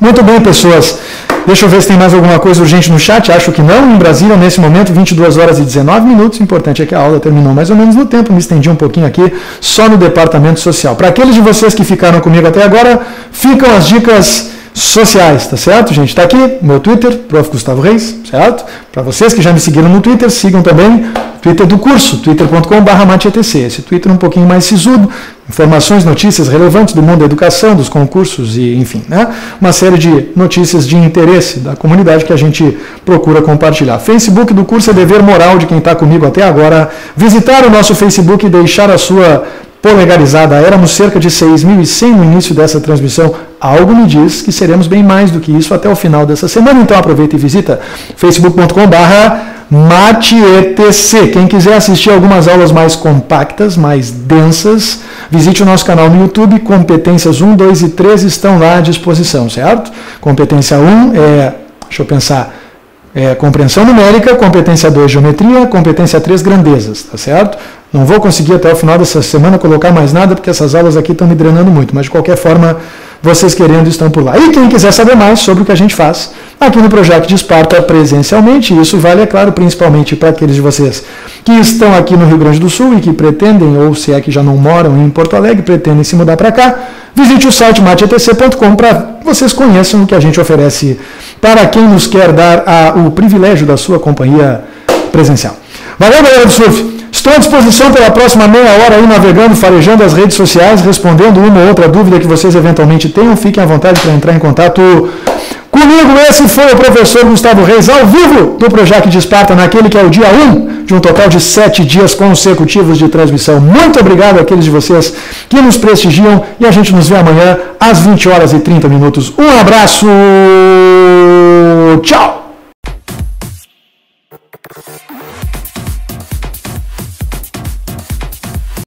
muito bem, pessoas. Deixa eu ver se tem mais alguma coisa urgente no chat. Acho que não. Em Brasília, nesse momento, 22 horas e 19 minutos. O importante é que a aula terminou mais ou menos no tempo. Me estendi um pouquinho aqui, só no departamento social. Para aqueles de vocês que ficaram comigo até agora, ficam as dicas sociais, tá certo, gente? Tá aqui meu Twitter, Prof. Gustavo Reis, certo? Para vocês que já me seguiram no Twitter, sigam também o Twitter do curso, twitter.com/mateetc. Esse Twitter um pouquinho mais sisudo, informações, notícias relevantes do mundo da educação, dos concursos e, enfim, né? Uma série de notícias de interesse da comunidade que a gente procura compartilhar. Facebook do curso é dever moral de quem está comigo até agora. Visitar o nosso Facebook e deixar a sua polegarizada. Éramos cerca de 6.100 no início dessa transmissão. Algo me diz que seremos bem mais do que isso até o final dessa semana. Então aproveita e visita facebook.com/mateetc. Quem quiser assistir algumas aulas mais compactas, mais densas, visite o nosso canal no YouTube. Competências 1, 2 e 3 estão lá à disposição, certo? Competência 1 deixa eu pensar, compreensão numérica, competência 2, geometria, competência 3, grandezas, tá certo? Não vou conseguir até o final dessa semana colocar mais nada, porque essas aulas aqui estão me drenando muito, mas de qualquer forma, vocês querendo estão por lá. E quem quiser saber mais sobre o que a gente faz, aqui no Projac de Esparta presencialmente. Isso vale, é claro, principalmente para aqueles de vocês que estão aqui no Rio Grande do Sul e que pretendem, ou se é que já não moram em Porto Alegre, pretendem se mudar para cá. Visite o site mateatc.com para que vocês conheçam o que a gente oferece para quem nos quer dar o privilégio da sua companhia presencial. Valeu, galera do surf! Estou à disposição pela próxima meia hora aí navegando, farejando as redes sociais, respondendo uma ou outra dúvida que vocês eventualmente tenham. Fiquem à vontade para entrar em contato comigo. Esse foi o professor Gustavo Reis, ao vivo do Projac de Esparta, naquele que é o dia 1 de um total de 7 dias consecutivos de transmissão. Muito obrigado àqueles de vocês que nos prestigiam e a gente nos vê amanhã às 20 horas e 30 minutos. Um abraço, tchau!